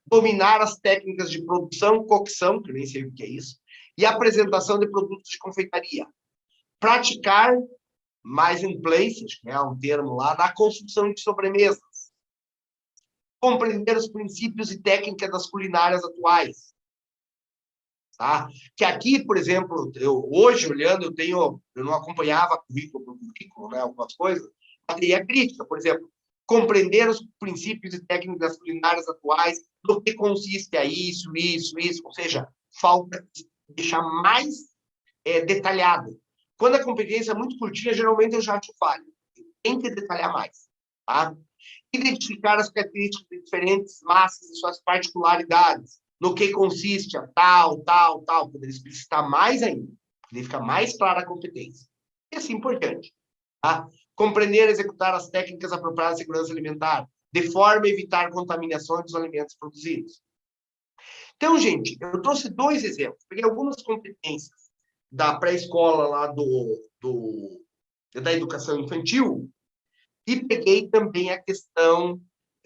Dominar as técnicas de produção, cocção, que eu nem sei o que é isso, e apresentação de produtos de confeitaria. Praticar mais in place, acho que é um termo lá, na construção de sobremesas. Compreender os princípios e técnicas das culinárias atuais. Tá? Que aqui, por exemplo, eu hoje olhando, eu não acompanhava currículo por currículo, né, algumas coisas, mas teria crítica, por exemplo, compreender os princípios e técnicas das culinárias atuais, no que consiste a isso, ou seja, falta deixar mais detalhado. Quando a competência é muito curtinha, geralmente eu já te falho. Tem que detalhar mais. Tá? Identificar as características de diferentes massas e suas particularidades. No que consiste a tal. Poder explicitar mais ainda. Poder ficar mais clara a competência. E assim por diante. Tá? Compreender e executar as técnicas apropriadas de segurança alimentar, de forma a evitar contaminações dos alimentos produzidos. Então, gente, eu trouxe 2 exemplos. Peguei algumas competências da pré-escola lá da educação infantil e peguei também a questão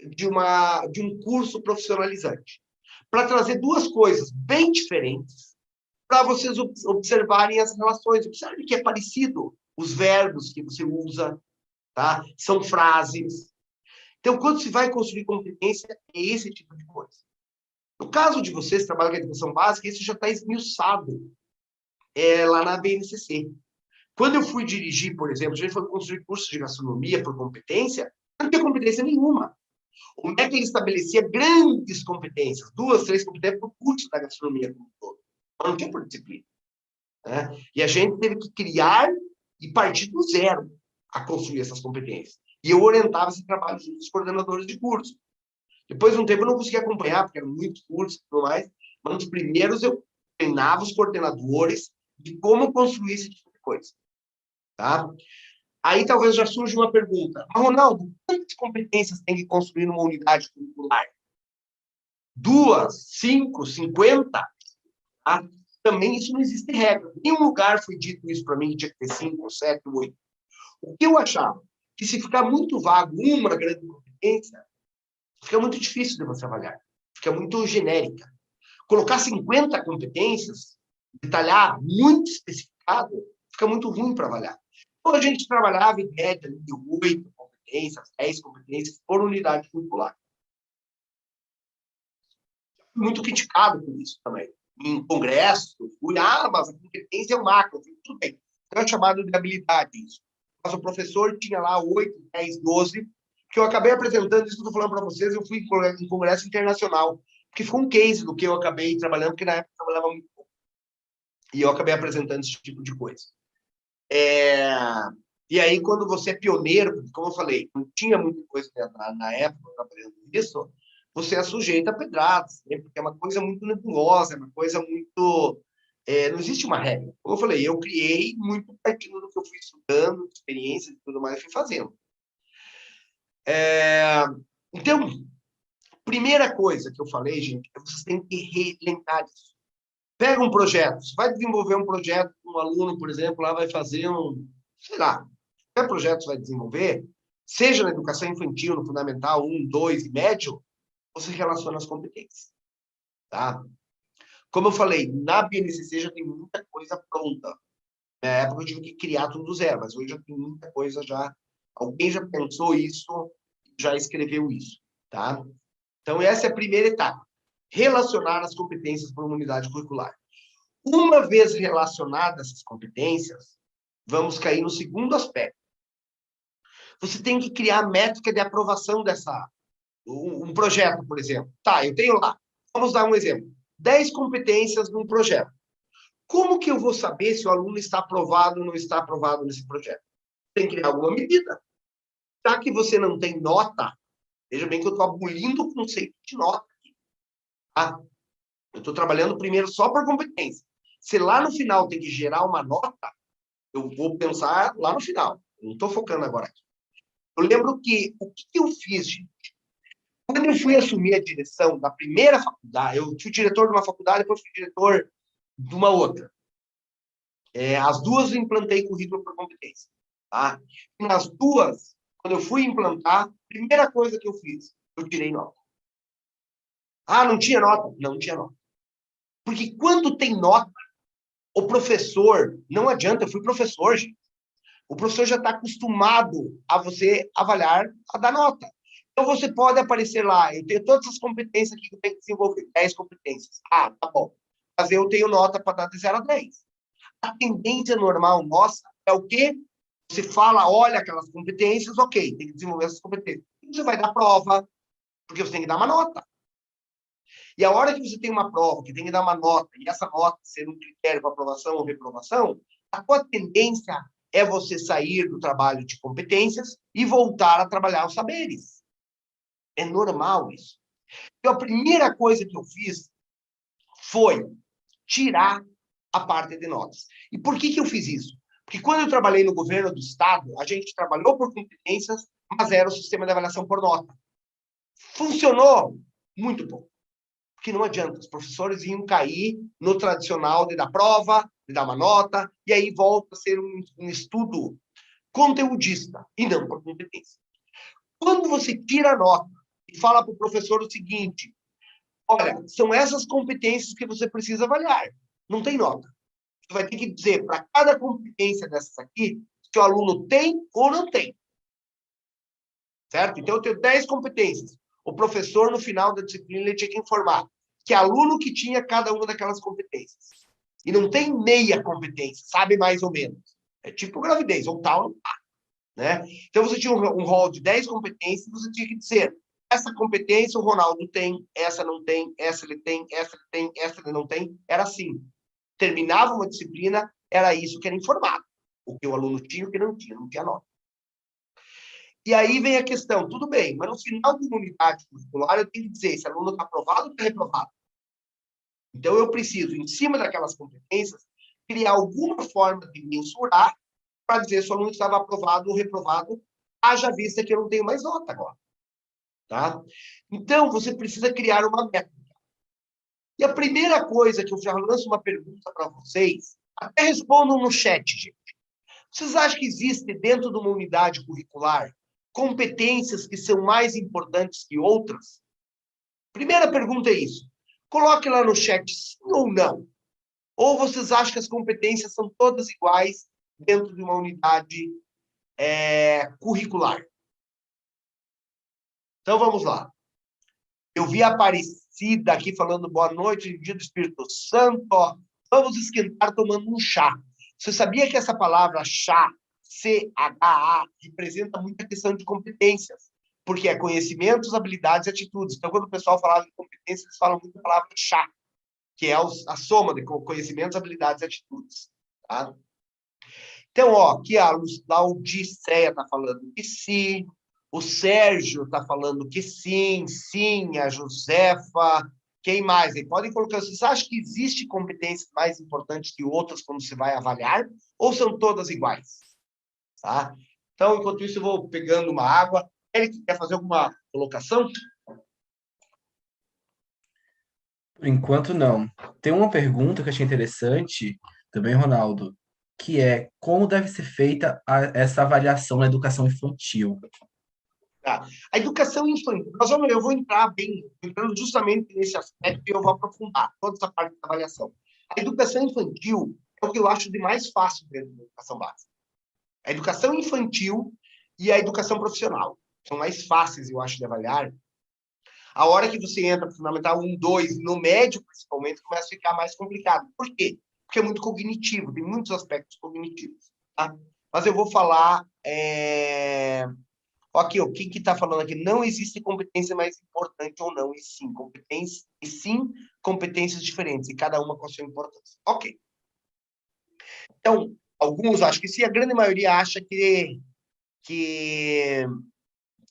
de um curso profissionalizante. Para trazer 2 coisas bem diferentes para vocês observarem as relações. Observe que é parecido os verbos que você usa, tá? São frases. Então, quando se vai construir competência, é esse tipo de coisa. No caso de vocês que trabalham com a educação básica, isso já está esmiuçado lá na BNCC. Quando eu fui dirigir, por exemplo, a gente foi construir curso de gastronomia por competência, não tinha competência nenhuma. O MEC ele estabelecia grandes competências, 2, 3 competências por curso da gastronomia como um todo. Mas não tinha por disciplina. Né? E a gente teve que criar e partir do zero a construir essas competências. E eu orientava esse trabalho junto dos coordenadores de curso. Depois de um tempo eu não conseguia acompanhar, porque eram muitos cursos e tudo mais, mas nos primeiros eu treinava os coordenadores de como construir esse tipo de coisa. Tá? Aí talvez já surja uma pergunta. Ronaldo, quantas competências tem que construir numa unidade curricular? 2, 5, 50? Tá? Também isso não existe regra. Em nenhum lugar foi dito isso para mim, que tinha que ter 5, 7, 8. O que eu achava? Que se ficar muito vago uma grande competência, fica muito difícil de você avaliar. Fica muito genérica. Colocar 50 competências, detalhar muito especificado, fica muito ruim para avaliar. Então, a gente trabalhava em média de 8 competências, 10 competências por unidade curricular. Muito criticado por isso também. Em congressos, mas a competência é o macro. Tudo bem. Então, é chamado de habilidade isso. Mas o professor tinha lá 8, 10, 12, que eu acabei apresentando, isso que eu estou falando para vocês, eu fui em congresso internacional, que foi um case do que eu acabei trabalhando, porque na época eu trabalhava muito pouco. E eu acabei apresentando esse tipo de coisa. E aí, quando você é pioneiro, como eu falei, não tinha muita coisa na época, trabalhando nisso, você é sujeito a pedradas, né? Porque é uma coisa muito nebulosa, é uma coisa muito... não existe uma regra. Como eu falei, eu criei muito partindo do que eu fui estudando, experiência e tudo mais, fui fazendo. Então, primeira coisa que eu falei, gente, é que vocês têm que relembrar isso. Pega um projeto, você vai desenvolver um projeto, um aluno, por exemplo, lá vai fazer sei lá, qualquer projeto você vai desenvolver, seja na educação infantil, no fundamental 1, 2 e médio, você relaciona as competências. Tá? Como eu falei, na BNCC já tem muita coisa pronta. Na época eu tive que criar tudo do zero, mas hoje já tem muita coisa já. Alguém já pensou isso, já escreveu isso. Tá? Então, essa é a primeira etapa. Relacionar as competências por uma unidade curricular. Uma vez relacionadas essas competências, vamos cair no segundo aspecto. você tem que criar métrica de aprovação um projeto, por exemplo. Tá, eu tenho lá, vamos dar um exemplo, 10 competências num projeto. Como que eu vou saber se o aluno está aprovado ou não está aprovado nesse projeto? Tem que criar alguma medida. Já que você não tem nota, veja bem que eu estou abolindo o conceito de nota aqui. Tá? Eu estou trabalhando primeiro só por competência. Se lá no final tem que gerar uma nota, eu vou pensar lá no final. Eu não estou focando agora aqui. Eu lembro que o que eu fiz, gente? Quando eu fui assumir a direção da primeira faculdade, eu fui diretor de uma faculdade, depois fui diretor de uma outra. As duas eu implantei currículo por competência. Tá? E nas duas, quando eu fui implantar, a primeira coisa que eu fiz, eu tirei nota. Ah, não tinha nota? Não tinha nota. Porque quando tem nota, o professor, não adianta, eu fui professor, gente. O professor já está acostumado a você avaliar, a dar nota. Então, você pode aparecer lá, eu tenho todas as competências aqui que eu tenho que desenvolver, 10 competências. Ah, tá bom. Mas eu tenho nota para dar de 0 a 10. A tendência normal nossa é o quê? Você fala, olha aquelas competências, ok, tem que desenvolver essas competências. Você vai dar prova, porque você tem que dar uma nota. E a hora que você tem uma prova, que tem que dar uma nota, e essa nota ser um critério para aprovação ou reprovação, a sua tendência é você sair do trabalho de competências e voltar a trabalhar os saberes. É normal isso. Então, a primeira coisa que eu fiz foi tirar a parte de notas. E por que eu fiz isso? Porque quando eu trabalhei no governo do Estado, a gente trabalhou por competências, mas era o sistema de avaliação por nota. Funcionou muito pouco. Porque não adianta, os professores iam cair no tradicional de dar prova, de dar uma nota, e aí volta a ser um estudo conteudista, e não por competência. Quando você tira a nota e fala para o professor o seguinte, olha, são essas competências que você precisa avaliar, não tem nota. Você vai ter que dizer para cada competência dessas aqui, se o aluno tem ou não tem. Certo? Então, eu tenho 10 competências. O professor, no final da disciplina, ele tinha que informar que aluno que tinha cada uma daquelas competências. E não tem meia competência, sabe mais ou menos. É tipo gravidez, ou tal, ou tá. Né? Então, você tinha um rol de 10 competências e você tinha que dizer essa competência o Ronaldo tem, essa não tem, essa ele tem, essa ele tem, essa ele não tem. Era assim. Terminava uma disciplina, era isso que era informado. O que o aluno tinha e o que não tinha nota. E aí vem a questão, tudo bem, mas no final de uma unidade curricular eu tenho que dizer se o aluno está aprovado ou está reprovado. Então eu preciso, em cima daquelas competências, criar alguma forma de mensurar para dizer se o aluno estava aprovado ou reprovado, haja vista que eu não tenho mais nota agora. Tá? Então, você precisa criar uma métrica. E a primeira coisa que eu já lanço uma pergunta para vocês, até respondam no chat, gente. Vocês acham que existe dentro de uma unidade curricular competências que são mais importantes que outras? Primeira pergunta é isso. Coloque lá no chat sim ou não. Ou vocês acham que as competências são todas iguais dentro de uma unidade curricular? Então, vamos lá. Eu vi a Aparecida aqui falando boa noite, dia do Espírito Santo. Ó, vamos esquentar tomando um chá. Você sabia que essa palavra chá, C-H-A, representa muita questão de competências? Porque é conhecimentos, habilidades e atitudes. Então, quando o pessoal falava de competências, eles falam muito a palavra chá, que é a soma de conhecimentos, habilidades e atitudes. Tá? Então, ó, aqui a Laodiceia está falando que sim, o Sérgio está falando que sim, sim, a Josefa, quem mais? Aí podem colocar, vocês acham que existe competências mais importantes que outras quando você vai avaliar? Ou são todas iguais? Tá? Então, enquanto isso, eu vou pegando uma água. Ele quer fazer alguma colocação? Por enquanto, não. Tem uma pergunta que eu achei interessante também, Ronaldo, que é como deve ser feita essa avaliação na educação infantil? Tá. A educação infantil, eu vou entrar entrando justamente nesse aspecto e eu vou aprofundar toda essa parte da avaliação. A educação infantil é o que eu acho de mais fácil dentro da educação básica. A educação infantil e a educação profissional são mais fáceis, eu acho, de avaliar. A hora que você entra para o Fundamental 1, 2, no médio, principalmente, começa a ficar mais complicado. Por quê? Porque é muito cognitivo, tem muitos aspectos cognitivos. Tá? Mas eu vou falar Aqui, o que está falando aqui? Não existe competência mais importante ou não, e sim competências diferentes, e cada uma com a sua importância. Ok. Então, alguns acham que sim, a grande maioria acha que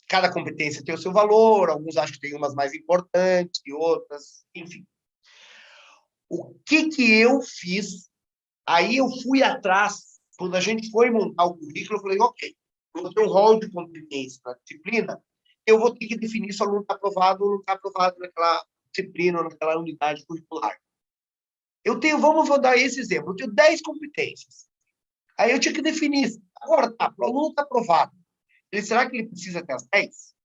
cada competência tem o seu valor, alguns acham que tem umas mais importantes que outras, enfim. O que eu fiz? Aí eu fui atrás, quando a gente foi montar o currículo, eu falei, ok, eu vou ter um rol de competências na disciplina, eu vou ter que definir se o aluno está aprovado ou não está aprovado naquela disciplina ou naquela unidade curricular. Vou dar esse exemplo, eu tenho 10 competências. Aí eu tinha que definir, agora tá, o aluno está aprovado. Será que ele precisa ter as 10?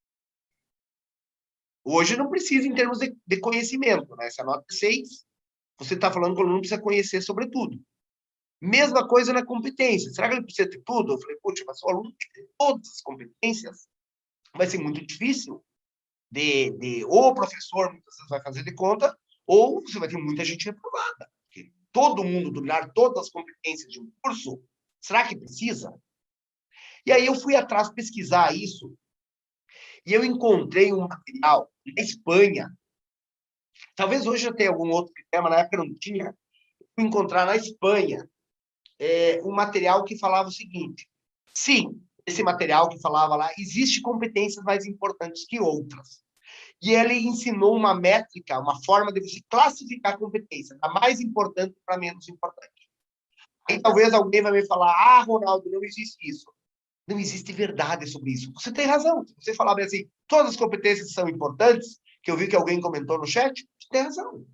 Hoje não precisa em termos de conhecimento, né? Se a nota é 6, você está falando que o aluno precisa conhecer sobre tudo. Mesma coisa na competência. Será que ele precisa ter tudo? Eu falei, poxa, mas se o aluno tem todas as competências, vai ser muito difícil ou o professor muitas vezes vai fazer de conta, ou você vai ter muita gente reprovada. Porque todo mundo dominar todas as competências de um curso, será que precisa? E aí eu fui atrás pesquisar isso, e eu encontrei um material na Espanha. Talvez hoje já tenha algum outro critério, mas na época não tinha. Eu fui encontrar na Espanha um material que falava o seguinte: sim, esse material que falava lá, existe competências mais importantes que outras. E ele ensinou uma métrica, uma forma de você classificar a competência, da mais importante para menos importante. Aí talvez alguém vai me falar, Ronaldo, não existe isso. Não existe verdade sobre isso. Você tem razão. Se você falar bem assim, todas as competências são importantes, que eu vi que alguém comentou no chat, você tem razão.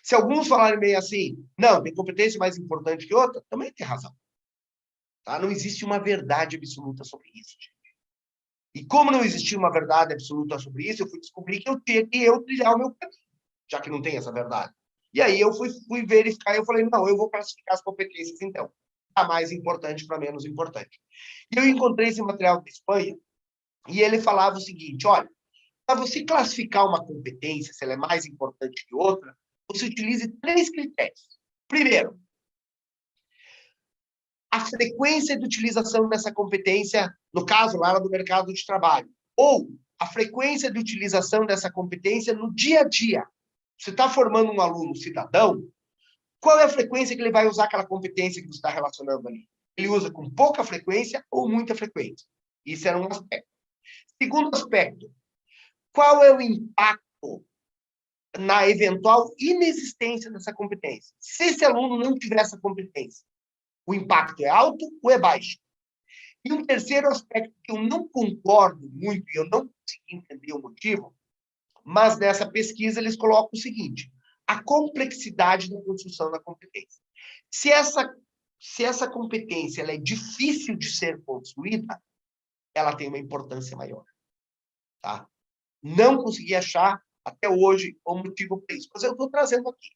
Se alguns falarem bem assim, não, tem competência mais importante que outra, também tem razão. Tá? Não existe uma verdade absoluta sobre isso, gente. E como não existia uma verdade absoluta sobre isso, eu fui descobrir que eu tinha que trilhar o meu caminho, já que não tem essa verdade. E aí eu fui verificar e eu falei, não, eu vou classificar as competências, então. Da mais importante para menos importante. E eu encontrei esse material da Espanha, e ele falava o seguinte, olha, para você classificar uma competência, se ela é mais importante que outra, você utilize 3 critérios. Primeiro, a frequência de utilização dessa competência, no caso, lá no mercado de trabalho, ou a frequência de utilização dessa competência no dia a dia. Você está formando um aluno cidadão, qual é a frequência que ele vai usar aquela competência que você está relacionando ali? Ele usa com pouca frequência ou muita frequência? Isso era um aspecto. Segundo aspecto, qual é o impacto na eventual inexistência dessa competência? Se esse aluno não tiver essa competência, o impacto é alto ou é baixo? E um terceiro aspecto que eu não concordo muito, e eu não consegui entender o motivo, mas nessa pesquisa eles colocam o seguinte: a complexidade da construção da competência. Se essa competência ela é difícil de ser construída, ela tem uma importância maior. Tá? Não consegui achar, até hoje, o motivo para isso, mas eu estou trazendo aqui.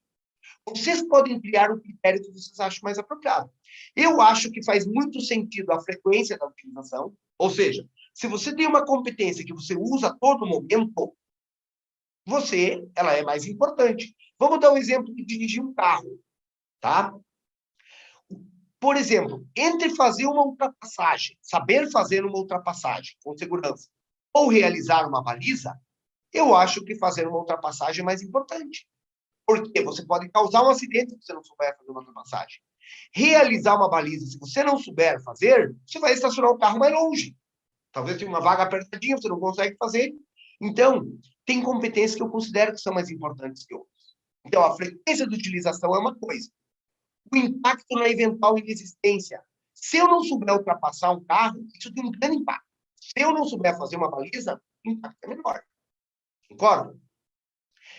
Vocês podem criar o critério que vocês acham mais apropriado. Eu acho que faz muito sentido a frequência da utilização, ou seja, se você tem uma competência que você usa a todo momento, ela é mais importante. Vamos dar um exemplo de dirigir um carro, tá? Por exemplo, entre fazer uma ultrapassagem, saber fazer uma ultrapassagem com segurança, ou realizar uma baliza, eu acho que fazer uma ultrapassagem é mais importante. Porque você pode causar um acidente se você não souber fazer uma ultrapassagem. Realizar uma baliza, se você não souber fazer, você vai estacionar o carro mais longe. Talvez tenha uma vaga apertadinha, você não consegue fazer. Então, tem competências que eu considero que são mais importantes que outras. Então, a frequência de utilização é uma coisa. O impacto na eventual inexistência. Se eu não souber ultrapassar um carro, isso tem um grande impacto. Se eu não souber fazer uma baliza, o impacto é menor. Concorda?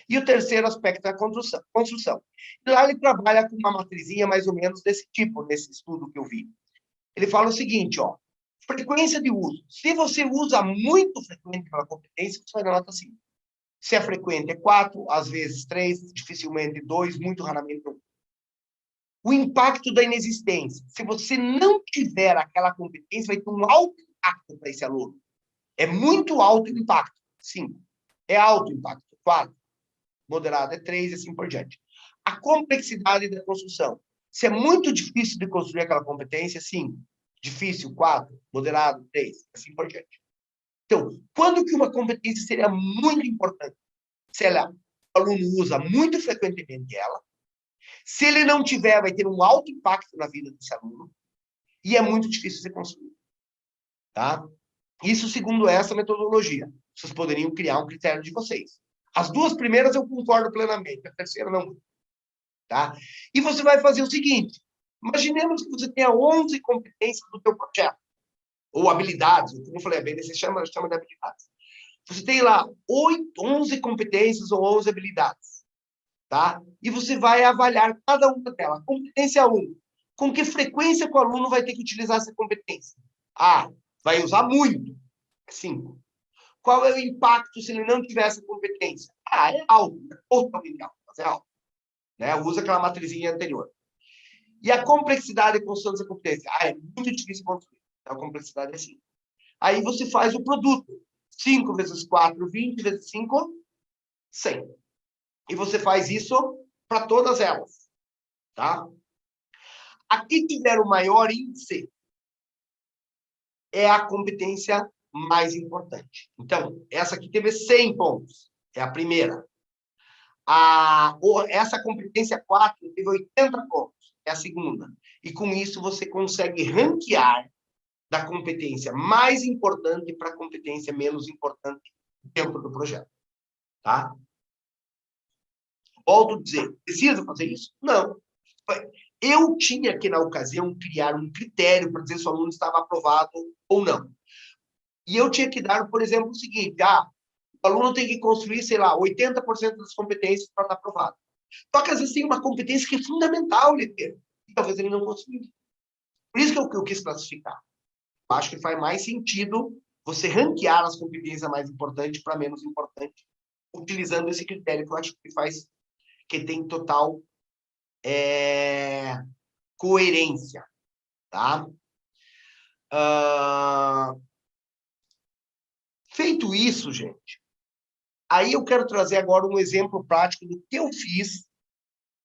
E o terceiro aspecto é a construção. E lá ele trabalha com uma matrizinha mais ou menos desse tipo, nesse estudo que eu vi. Ele fala o seguinte, ó, frequência de uso. Se você usa muito frequente aquela competência, você vai dar nota 5. Se é frequente, é 4, às vezes 3, dificilmente 2, muito raramente 1. O impacto da inexistência. Se você não tiver aquela competência, vai ter um alto impacto para esse aluno. É muito alto o impacto. 5. É alto o impacto. 4. Moderado é 3 e assim por diante. A complexidade da construção. Se é muito difícil de construir aquela competência, 5. Difícil, 4. Moderado, 3. Assim por diante. Então, quando que uma competência seria muito importante? Se ela, o aluno usa muito frequentemente ela, se ele não tiver, vai ter um alto impacto na vida desse aluno, e é muito difícil de ser construído. Tá? Isso segundo essa metodologia. Vocês poderiam criar um critério de vocês. As duas primeiras eu concordo plenamente, a terceira não. Tá? E você vai fazer o seguinte, imaginemos que você tenha 11 competências do teu projeto, ou habilidades, como eu falei, você chama de habilidades. Você tem lá 11 competências ou 11 habilidades. Tá? E você vai avaliar cada uma delas. Competência 1. Com que frequência que o aluno vai ter que utilizar essa competência? Ah, vai usar muito. 5. Qual é o impacto se ele não tiver essa competência? Ah, é alto. É totalmente alto. Mas é alto. Né? Usa aquela matrizinha anterior. E a complexidade de construção dessa competência? Ah, é muito difícil construir. Então, a complexidade é 5. Aí você faz o produto. 5 vezes 4, 20 vezes 5, 100. E você faz isso para todas elas. Tá? A que tiver o maior índice é a competência mais importante. Então, essa aqui teve 100 pontos. É a primeira. Essa competência 4 teve 80 pontos. É a segunda. E com isso você consegue ranquear da competência mais importante para a competência menos importante dentro do projeto. Tá? Volto a dizer, precisa fazer isso? Não. Eu tinha que, na ocasião, criar um critério para dizer se o aluno estava aprovado ou não. E eu tinha que dar, por exemplo, o seguinte, o aluno tem que construir, sei lá, 80% das competências para estar aprovado. Só que, às vezes, tem uma competência que é fundamental ele ter, e talvez ele não construiu. Por isso que eu quis classificar. Eu acho que faz mais sentido você ranquear as competências mais importantes para menos importante, utilizando esse critério que eu acho que tem total coerência. Tá? Feito isso, gente, aí eu quero trazer agora um exemplo prático do que eu fiz,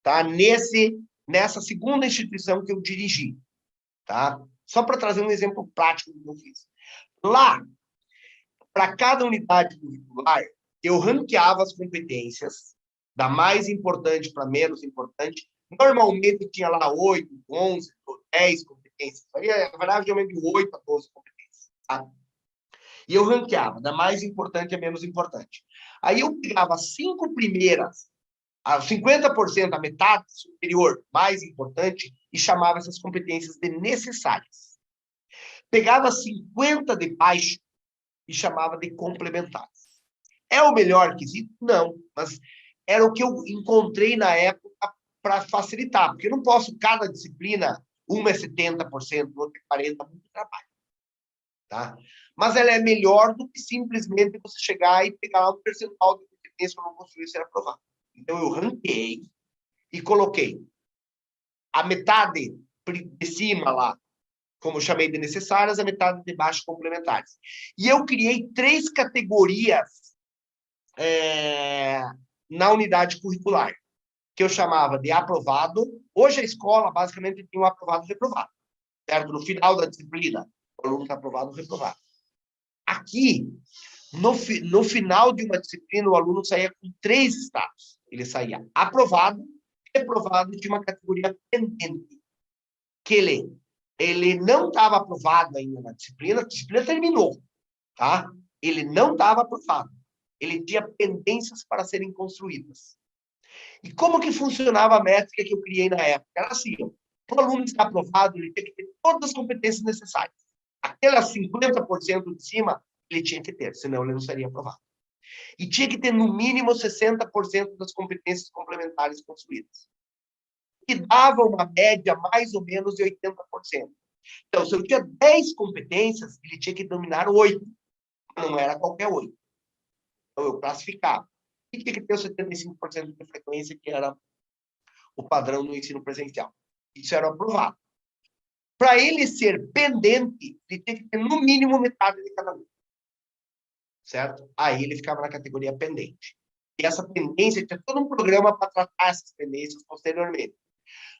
tá? Nessa segunda instituição que eu dirigi, tá? Só para trazer um exemplo prático do que eu fiz. Lá, para cada unidade curricular, eu ranqueava as competências, da mais importante para menos importante. Normalmente tinha lá 8, 11, 10 competências. Aí, variavelmente, de 8 a 12 competências. Tá? E eu ranqueava, da mais importante a menos importante. Aí eu pegava as 5 primeiras, 50%, a metade superior, mais importante, e chamava essas competências de necessárias. Pegava 50 de baixo e chamava de complementares. É o melhor quesito? Não, mas era o que eu encontrei na época para facilitar, porque eu não posso, cada disciplina, uma é 70%, outra é 40%, muito trabalho. Tá? Mas ela é melhor do que simplesmente você chegar e pegar um percentual de competência que eu não construí ser aprovado. Então, eu ranqueei e coloquei a metade de cima lá, como eu chamei de necessárias, a metade de baixo complementares. E eu criei 3 categorias na unidade curricular, que eu chamava de aprovado. Hoje a escola, basicamente, tem um aprovado e reprovado. Certo? No final da disciplina, o aluno está aprovado ou reprovado. Aqui, no final de uma disciplina, o aluno saía com 3 status. Ele saía aprovado, reprovado de uma categoria pendente. Que ele não estava aprovado ainda na disciplina, a disciplina terminou. Tá? Ele não estava aprovado. Ele tinha pendências para serem construídas. E como que funcionava a métrica que eu criei na época? Era assim, para o aluno estar aprovado, ele tinha que ter todas as competências necessárias. Aquelas 50% de cima, ele tinha que ter, senão ele não seria aprovado. E tinha que ter, no mínimo, 60% das competências complementares construídas. Que dava uma média, mais ou menos, de 80%. Então, se eu tinha 10 competências, ele tinha que dominar 8. Não era qualquer 8. Então, eu classificava. E tinha que ter os 75% de frequência, que era o padrão no ensino presencial. Isso era aprovado. Para ele ser pendente, ele tinha que ter, no mínimo, metade de cada um. Certo? Aí ele ficava na categoria pendente. E essa pendência, tinha todo um programa para tratar essas pendências posteriormente.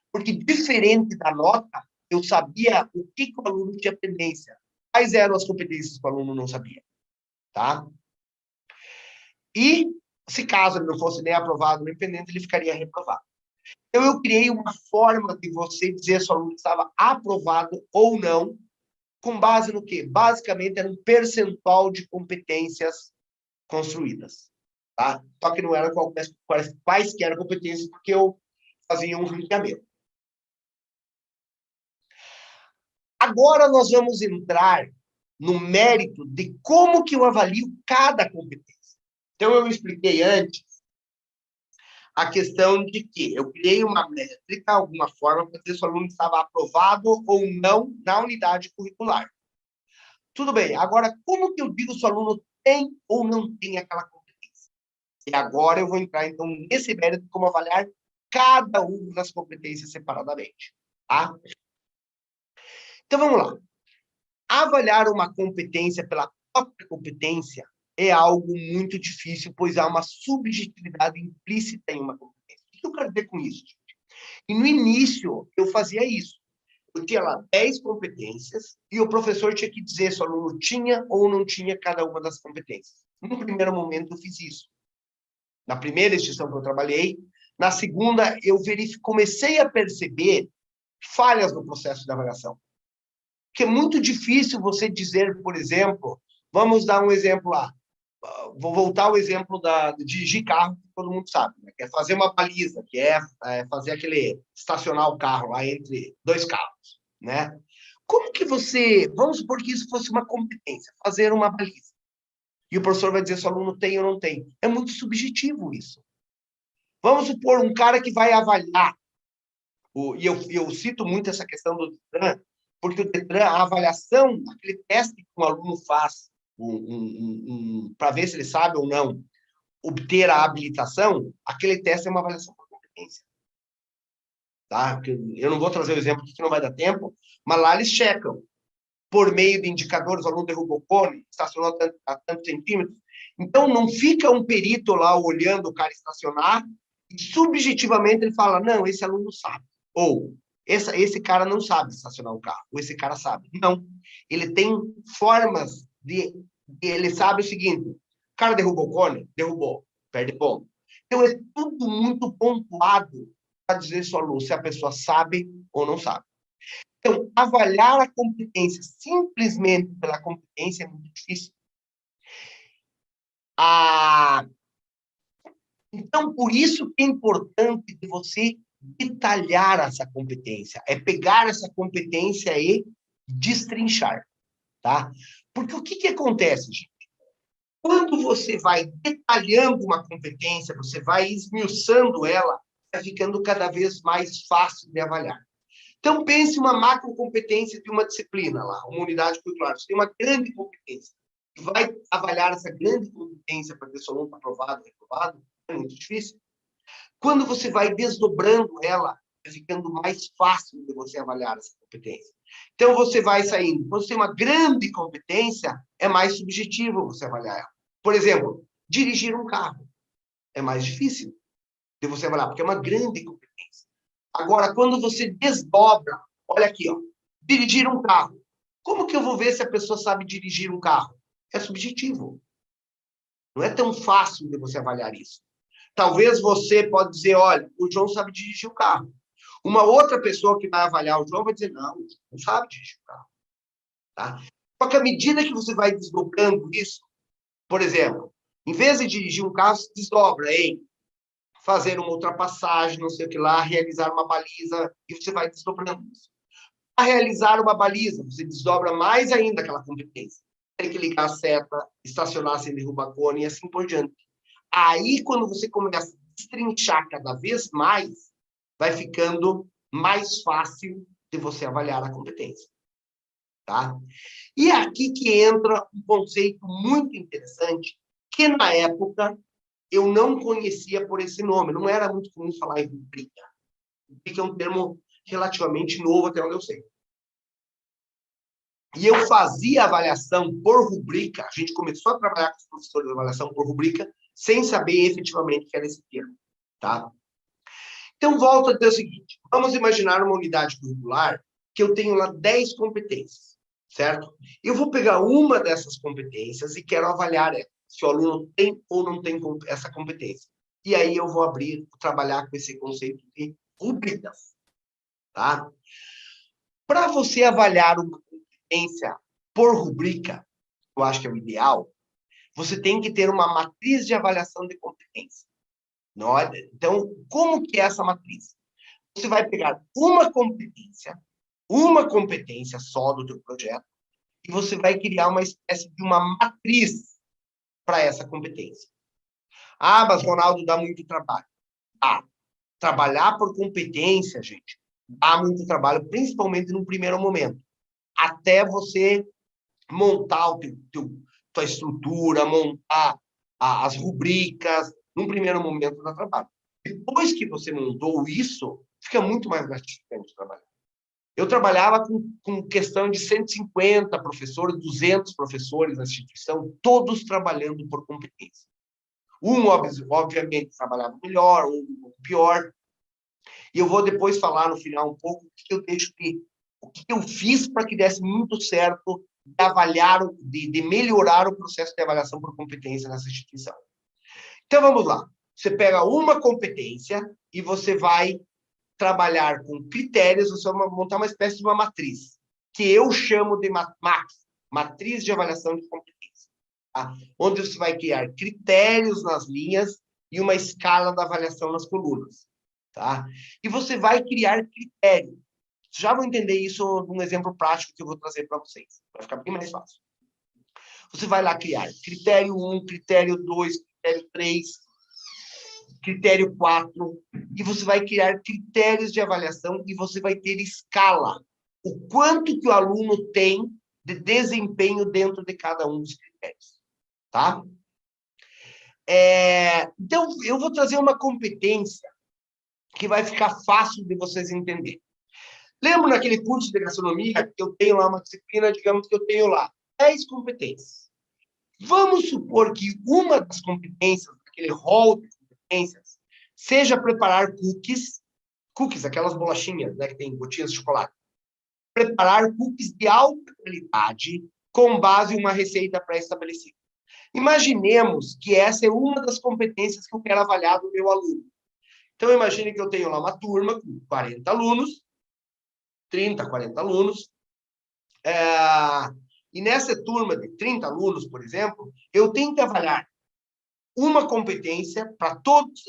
Porque, diferente da nota, eu sabia o que o aluno tinha pendência. Quais eram as competências que o aluno não sabia. tá? E, se caso ele não fosse nem aprovado nem pendente, ele ficaria reprovado. Então, eu criei uma forma de você dizer se o aluno estava aprovado ou não, com base no quê? Basicamente, era um percentual de competências construídas, tá? Só que não eram quaisquer competências, porque eu fazia um ranqueamento. Agora nós vamos entrar no mérito de como que eu avalio cada competência. Então, eu expliquei antes a questão de que eu criei uma métrica, alguma forma, para dizer se o aluno estava aprovado ou não na unidade curricular. Tudo bem, agora, como que eu digo se o aluno tem ou não tem aquela competência? E agora eu vou entrar, então, nesse mérito de como avaliar cada uma das competências separadamente, tá? Então, vamos lá. Avaliar uma competência pela própria competência é algo muito difícil, pois há uma subjetividade implícita em uma competência. O que eu quero dizer com isso? E no início, eu fazia isso. Eu tinha lá 10 competências e o professor tinha que dizer se o aluno tinha ou não tinha cada uma das competências. No primeiro momento, eu fiz isso. Na primeira instituição que eu trabalhei, na segunda, eu comecei a perceber falhas no processo de avaliação. Que é muito difícil você dizer, por exemplo, vamos dar um exemplo lá. Vou voltar ao exemplo de dirigir carro, que todo mundo sabe, né? Que é fazer uma baliza, que é fazer aquele estacionar o carro lá entre dois carros, né? Como que você, vamos supor que isso fosse uma competência, fazer uma baliza. E o professor vai dizer se o aluno tem ou não tem. É muito subjetivo isso. Vamos supor um cara que vai avaliar, e eu cito muito essa questão do Detran, porque o Detran, a avaliação, aquele teste que um aluno faz para ver se ele sabe ou não obter a habilitação, aquele teste é uma avaliação por competência. Tá? Eu não vou trazer o exemplo que não vai dar tempo, mas lá eles checam. Por meio de indicadores, o aluno derrubou o cone, estacionou a tantos centímetros. Então, não fica um perito lá olhando o cara estacionar e, subjetivamente, ele fala, não, esse aluno sabe. Ou, esse cara não sabe estacionar o carro. Ou esse cara sabe. Não. Ele tem formas ele sabe o seguinte, o cara derrubou o cone? Derrubou. Perde ponto. Então, é tudo muito pontuado para dizer se a pessoa sabe ou não sabe. Então, avaliar a competência simplesmente pela competência é muito difícil. Então, por isso que é importante que você detalhar essa competência. É pegar essa competência e destrinchar, tá? Porque o que acontece, gente? Quando você vai detalhando uma competência, você vai esmiuçando ela, vai ficando cada vez mais fácil de avaliar. Então, pense uma macrocompetência de uma disciplina lá, uma unidade curricular. Você tem uma grande competência e vai avaliar essa grande competência para ver se o aluno está aprovado ou reprovado, é muito difícil. Quando você vai desdobrando ela, vai ficando mais fácil de você avaliar essa competência. Então, você vai saindo. Quando você tem uma grande competência, é mais subjetivo você avaliar ela. Por exemplo, dirigir um carro é mais difícil de você avaliar, porque é uma grande competência. Agora, quando você desdobra, olha aqui, ó, dirigir um carro. Como que eu vou ver se a pessoa sabe dirigir um carro? É subjetivo. Não é tão fácil de você avaliar isso. Talvez você pode dizer, olha, o João sabe dirigir o carro. Uma outra pessoa que vai avaliar o João vai dizer, não, o João não sabe dirigir o carro. Tá? Só que à medida que você vai desdobrando isso, por exemplo, em vez de dirigir um carro, se desdobra em fazer uma ultrapassagem, não sei o que lá, realizar uma baliza, e você vai desdobrando isso. Para realizar uma baliza, você desdobra mais ainda aquela competência. Tem que ligar a seta, estacionar sem derrubar cone e assim por diante. Aí, quando você começa a destrinchar cada vez mais, vai ficando mais fácil de você avaliar a competência. Tá? E é aqui que entra um conceito muito interessante, que na época eu não conhecia por esse nome, não era muito comum falar em rubrica. Rubrica é um termo relativamente novo, até onde eu sei. E eu fazia avaliação por rubrica, a gente começou a trabalhar com os professores de avaliação por rubrica, sem saber efetivamente o que era esse termo. Tá? Então, volto a dizer o seguinte, vamos imaginar uma unidade curricular que eu tenho lá 10 competências, certo? Eu vou pegar uma dessas competências e quero avaliar ela, se o aluno tem ou não tem essa competência. E aí eu vou trabalhar com esse conceito de rubricas, tá? Para você avaliar uma competência por rubrica, eu acho que é o ideal, você tem que ter uma matriz de avaliação de competência. Não é? Então, como que é essa matriz? Você vai pegar uma competência só do teu projeto, e você vai criar uma espécie de uma matriz para essa competência. Ah, mas Ronaldo, dá muito trabalho. Ah, trabalhar por competência, gente, dá muito trabalho, principalmente no primeiro momento. Até você montar tua estrutura, montar as rubricas, num primeiro momento dá trabalho. Depois que você montou isso, fica muito mais gratificante trabalhar. Eu trabalhava com questão de 150 professores, 200 professores na instituição, todos trabalhando por competência. Um, obviamente, trabalhava melhor, um pouco pior. E eu vou depois falar no final um pouco o que eu fiz para que desse muito certo de melhorar o processo de avaliação por competência nessa instituição. Então, vamos lá. Você pega uma competência e você vai trabalhar com critérios, você vai montar uma espécie de uma matriz, que eu chamo de matriz de avaliação de competência, tá? Onde você vai criar critérios nas linhas e uma escala da avaliação nas colunas. Tá? E você vai criar critério. Vocês já vão entender isso num exemplo prático que eu vou trazer para vocês. Vai ficar bem mais fácil. Você vai lá criar critério 1, critério 2, critério 3, critério 4, e você vai criar critérios de avaliação e você vai ter escala. O quanto que o aluno tem de desempenho dentro de cada um dos critérios. Tá? Então, eu vou trazer uma competência que vai ficar fácil de vocês entenderem. Lembra naquele curso de gastronomia que eu tenho lá uma disciplina, digamos que eu tenho lá 10 competências. Vamos supor que uma das competências, aquele rol de competências, seja preparar cookies, aquelas bolachinhas, né, que tem gotinhas de chocolate. Preparar cookies de alta qualidade com base em uma receita pré-estabelecida. Imaginemos que essa é uma das competências que eu quero avaliar do meu aluno. Então, imagine que eu tenho lá uma turma com 40 alunos, 30, 40 alunos, e nessa turma de 30 alunos, por exemplo, eu tenho que avaliar uma competência para todos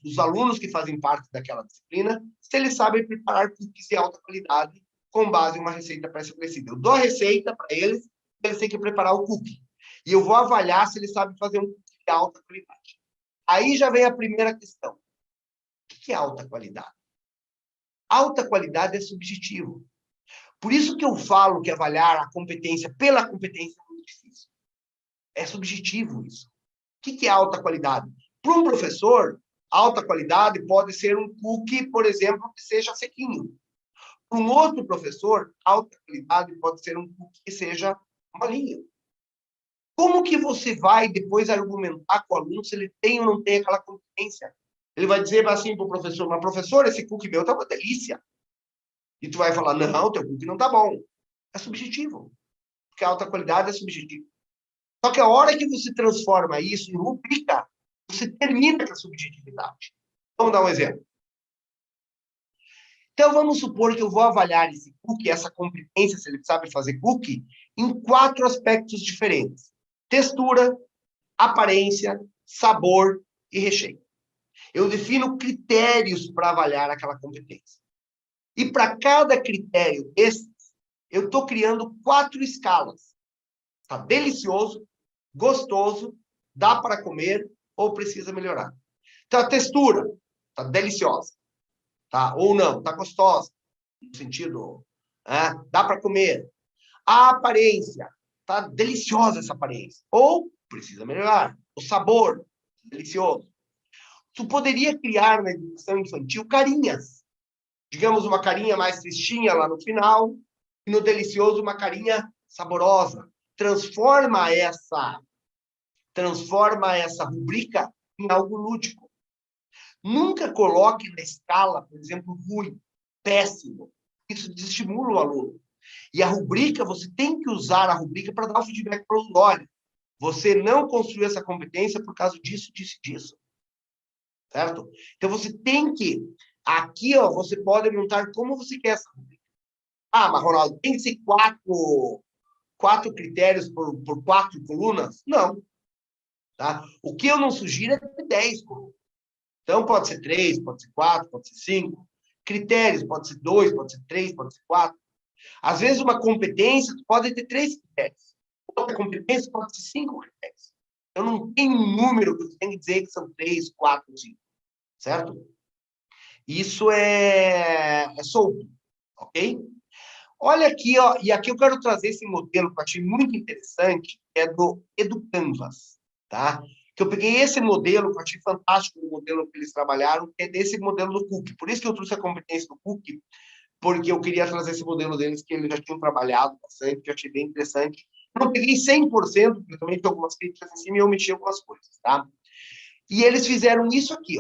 os alunos que fazem parte daquela disciplina, se eles sabem preparar cookies de alta qualidade com base em uma receita pré-estabelecida. Eu dou a receita para eles, eles têm que preparar o cookie. E eu vou avaliar se eles sabem fazer um cookie de alta qualidade. Aí já vem a primeira questão. O que é alta qualidade? Alta qualidade é subjetivo. Por isso que eu falo que avaliar a competência pela competência é muito difícil. É subjetivo isso. O que é alta qualidade? Para um professor, alta qualidade pode ser um cookie, por exemplo, que seja sequinho. Para um outro professor, alta qualidade pode ser um cookie que seja molinho. Como que você vai depois argumentar com o aluno se ele tem ou não tem aquela competência? Ele vai dizer assim para o professor, mas professor, esse cookie meu está uma delícia. E tu vai falar, não, teu cookie não está bom. É subjetivo. Porque a alta qualidade é subjetiva. Só que a hora que você transforma isso em rubrica, você termina com a subjetividade. Vamos dar um exemplo. Então, vamos supor que eu vou avaliar esse cookie, essa competência, se ele sabe fazer cookie, em 4 aspectos diferentes. Textura, aparência, sabor e recheio. Eu defino critérios para avaliar aquela competência. E para cada critério desses, eu estou criando 4 escalas. Está delicioso, gostoso, dá para comer ou precisa melhorar. Então, a textura está deliciosa. Tá? Ou não, está gostosa. No sentido, dá para comer. A aparência, está deliciosa essa aparência. Ou precisa melhorar. O sabor, delicioso. Tu poderia criar na educação infantil carinhas. Digamos, uma carinha mais tristinha lá no final, e no delicioso uma carinha saborosa. Transforma essa rubrica em algo lúdico. Nunca coloque na escala, por exemplo, ruim, péssimo. Isso desestimula o aluno. E a rubrica, você tem que usar a rubrica para dar o feedback para o aluno. Olha, você não construiu essa competência por causa disso, disso e disso. Certo? Então, você tem que... Aqui, ó, você pode montar como você quer essa rubrica. Ah, mas, Ronaldo, tem que ser quatro critérios por 4 colunas? Não. Tá? O que eu não sugiro é ter 10 colunas. Então, pode ser 3, pode ser 4, pode ser 5. Critérios, pode ser 2, pode ser 3, pode ser 4. Às vezes, uma competência pode ter 3 critérios. Outra competência pode ser 5 critérios. Eu não tenho um número que você tem que dizer que são 3, 4, 5. Certo? Isso é solto, ok? Olha aqui, ó, e aqui eu quero trazer esse modelo que eu achei muito interessante, que é do EduCanvas, tá? Que eu peguei esse modelo, que eu achei fantástico, o modelo que eles trabalharam, que é desse modelo do Cook. Por isso que eu trouxe a competência do Cook, porque eu queria trazer esse modelo deles, que eles já tinham trabalhado bastante, que eu achei bem interessante. Não peguei 100%, porque também tinha algumas críticas em cima e eu mexi algumas coisas, tá? E eles fizeram isso aqui,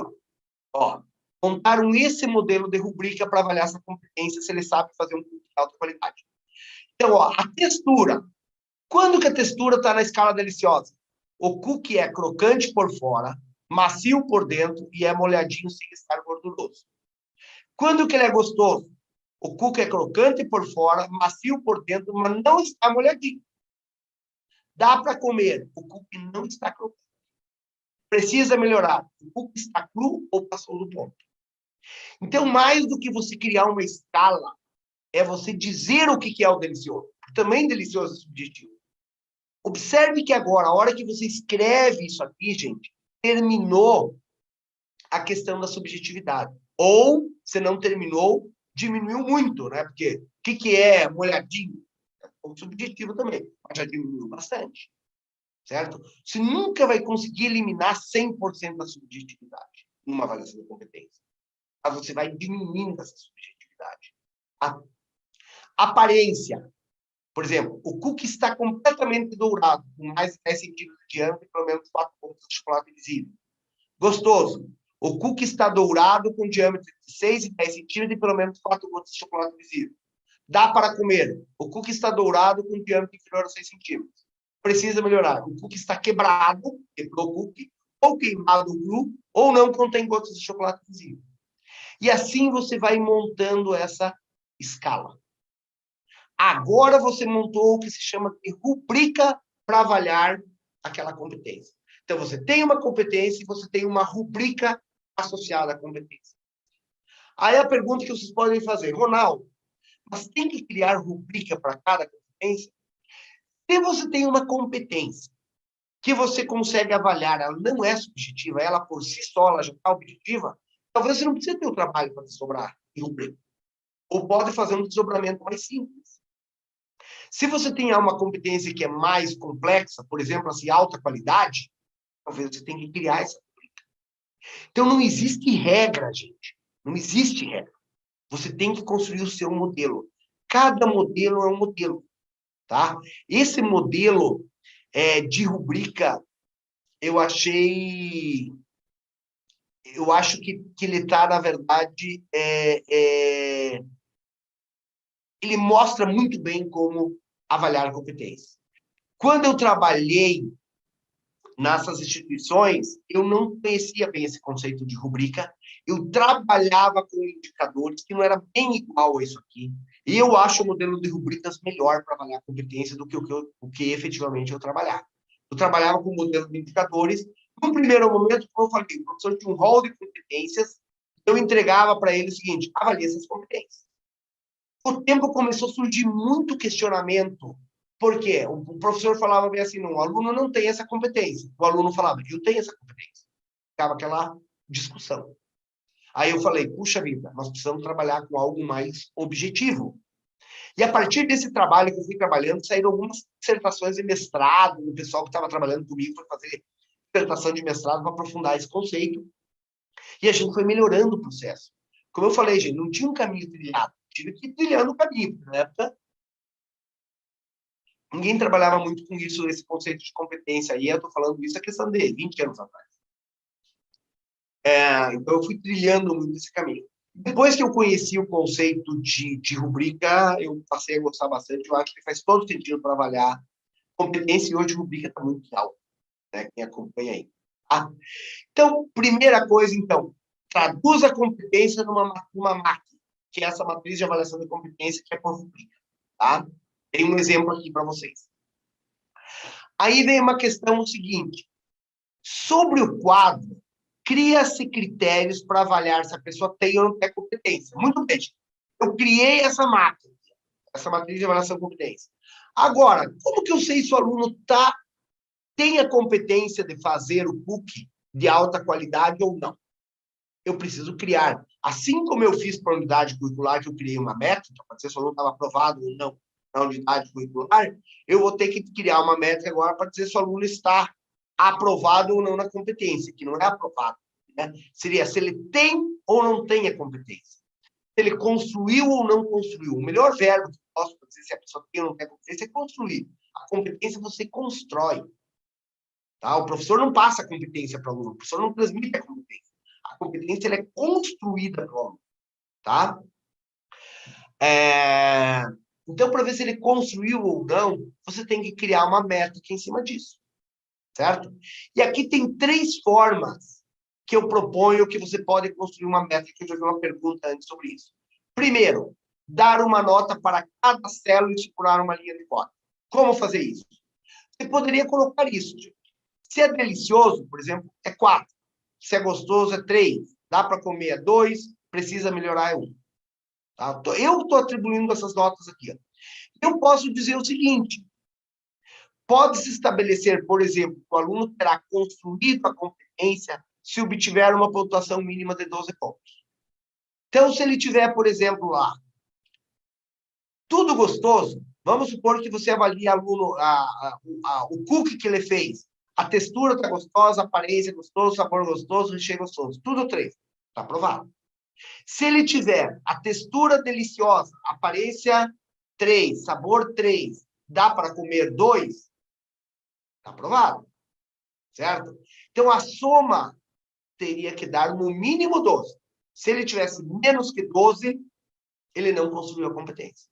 ó. Montaram esse modelo de rubrica para avaliar essa competência, se ele sabe fazer um curso de alta qualidade. Então, ó, a textura. Quando que a textura está na escala deliciosa? O cookie é crocante por fora, macio por dentro e é molhadinho sem estar gorduroso. Quando que ele é gostoso? O cookie é crocante por fora, macio por dentro, mas não está molhadinho. Dá para comer. O cookie não está crocante. Precisa melhorar. O cookie está cru ou passou do ponto. Então, mais do que você criar uma escala, é você dizer o que é o delicioso. Também delicioso é subjetivo. Observe que agora, a hora que você escreve isso aqui, gente, terminou a questão da subjetividade. Ou, se não terminou, diminuiu muito, né? Porque o que é molhadinho? É um subjetivo também, mas já diminuiu bastante, certo? Você nunca vai conseguir eliminar 100% da subjetividade numa avaliação de competência. Mas você vai diminuindo essa subjetividade. A aparência. Por exemplo, o cookie está completamente dourado, com mais de 10 centímetros de diâmetro e pelo menos 4 pontos de chocolate visível. Gostoso. O cookie está dourado com diâmetro de 6 e 10 centímetros e pelo menos 4 gotas de chocolate visível. Dá para comer. O cookie está dourado com diâmetro inferior a 6 centímetros. Precisa melhorar. O cookie está quebrado, quebrou o cookie, ou queimado cru, ou não contém gotas de chocolate visível. E assim você vai montando essa escala. Agora você montou o que se chama de rubrica para avaliar aquela competência. Então, você tem uma competência e você tem uma rubrica associada à competência. Aí a pergunta que vocês podem fazer, Ronaldo, mas tem que criar rubrica para cada competência? Se você tem uma competência que você consegue avaliar, ela não é subjetiva, ela por si só ela já está objetiva, talvez você não precise ter o trabalho para desdobrar em rubrica. Ou pode fazer um desdobramento mais simples. Se você tem uma competência que é mais complexa, por exemplo, assim, alta qualidade, talvez você tenha que criar essa rubrica. Então, não existe regra, gente. Não existe regra. Você tem que construir o seu modelo. Cada modelo é um modelo, tá? Esse modelo de rubrica, eu acho que ele está, na verdade, ele mostra muito bem como avaliar a competência. Quando eu trabalhei nessas instituições, eu não conhecia bem esse conceito de rubrica. Eu trabalhava com indicadores que não era bem igual a isso aqui. E eu acho o modelo de rubricas melhor para avaliar competência do que o que efetivamente eu trabalhava. Eu trabalhava com o modelo de indicadores. No primeiro momento, como eu falei, o professor tinha um rol de competências. Eu entregava para ele o seguinte: avalie essas competências. Com o tempo começou a surgir muito questionamento. Por quê? O professor falava bem assim, não, o aluno não tem essa competência. O aluno falava, eu tenho essa competência. Ficava aquela discussão. Aí eu falei, puxa vida, nós precisamos trabalhar com algo mais objetivo. E a partir desse trabalho que eu fui trabalhando, saíram algumas dissertações de mestrado, o pessoal que estava trabalhando comigo foi fazer dissertação de mestrado para aprofundar esse conceito. E a gente foi melhorando o processo. Como eu falei, gente, não tinha um caminho trilhado. Tive que ir trilhando o caminho. Na época, ninguém trabalhava muito com isso, esse conceito de competência. E eu estou falando isso a questão de 20 anos atrás. Então, eu fui trilhando muito esse caminho. Depois que eu conheci o conceito de rubrica, eu passei a gostar bastante. Eu acho que faz todo sentido para avaliar competência, e hoje rubrica está muito alta, né? Quem acompanha aí. Tá? Então, primeira coisa, então, traduz a competência numa máquina, que é essa matriz de avaliação de competência que é por rubrica. Tá? Tem um exemplo aqui para vocês. Aí vem uma questão seguinte. Sobre o quadro, cria-se critérios para avaliar se a pessoa tem ou não tem competência. Muito bem. Eu criei essa máquina, essa matriz de avaliação de competência. Agora, como que eu sei se o aluno tem a competência de fazer o PUC de alta qualidade ou não? Eu preciso criar. Assim como eu fiz para a unidade curricular, que eu criei uma métrica, para dizer se o aluno estava aprovado ou não na unidade curricular, eu vou ter que criar uma métrica agora para dizer se o aluno está aprovado ou não na competência, que não é aprovado. Né? Seria se ele tem ou não tem a competência. Se ele construiu ou não construiu. O melhor verbo que eu posso dizer se a pessoa tem ou não tem a competência é construir. A competência você constrói. Tá? O professor não passa a competência para o aluno, o professor não transmite a competência. A competência ela é construída para o aluno. Tá? Então, para ver se ele construiu ou não, você tem que criar uma métrica em cima disso. Certo? E aqui tem 3 formas que eu proponho que você pode construir uma métrica, que eu já vi uma pergunta antes sobre isso. Primeiro, dar uma nota para cada célula e estipular uma linha de código. Como fazer isso? Você poderia colocar isso. Se é delicioso, por exemplo, é 4. Se é gostoso, é 3. Dá para comer, é 2. Precisa melhorar, é 1. Tá? Eu estou atribuindo essas notas aqui. Ó. Eu posso dizer o seguinte. Pode-se estabelecer, por exemplo, que o aluno terá construído a competência se obtiver uma pontuação mínima de 12 pontos. Então, se ele tiver, por exemplo, lá, tudo gostoso, vamos supor que você avalie aluno, o cookie que ele fez. A textura está gostosa, a aparência é gostosa, o sabor gostoso, o recheio gostoso. Tudo 3. Está aprovado. Se ele tiver a textura deliciosa, aparência 3, sabor 3, dá para comer 2, está aprovado. Certo? Então, a soma teria que dar no mínimo 12. Se ele tivesse menos que 12, ele não construiu a competência.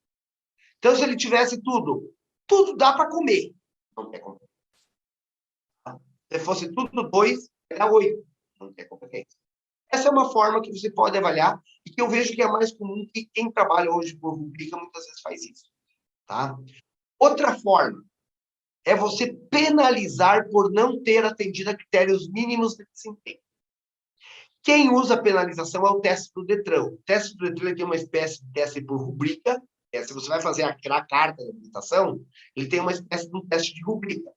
Então, se ele tivesse tudo dá para comer. Não tem competência. Se fosse tudo 2, era 8. Não tem competência. Essa é uma forma que você pode avaliar e que eu vejo que é mais comum que quem trabalha hoje por rubrica muitas vezes faz isso. Tá? Outra forma é você penalizar por não ter atendido a critérios mínimos de desempenho. Quem usa penalização é o teste do Detran. O teste do Detran tem uma espécie de teste por rubrica. Se você vai fazer a carta de habilitação, ele tem uma espécie de um teste de rubrica.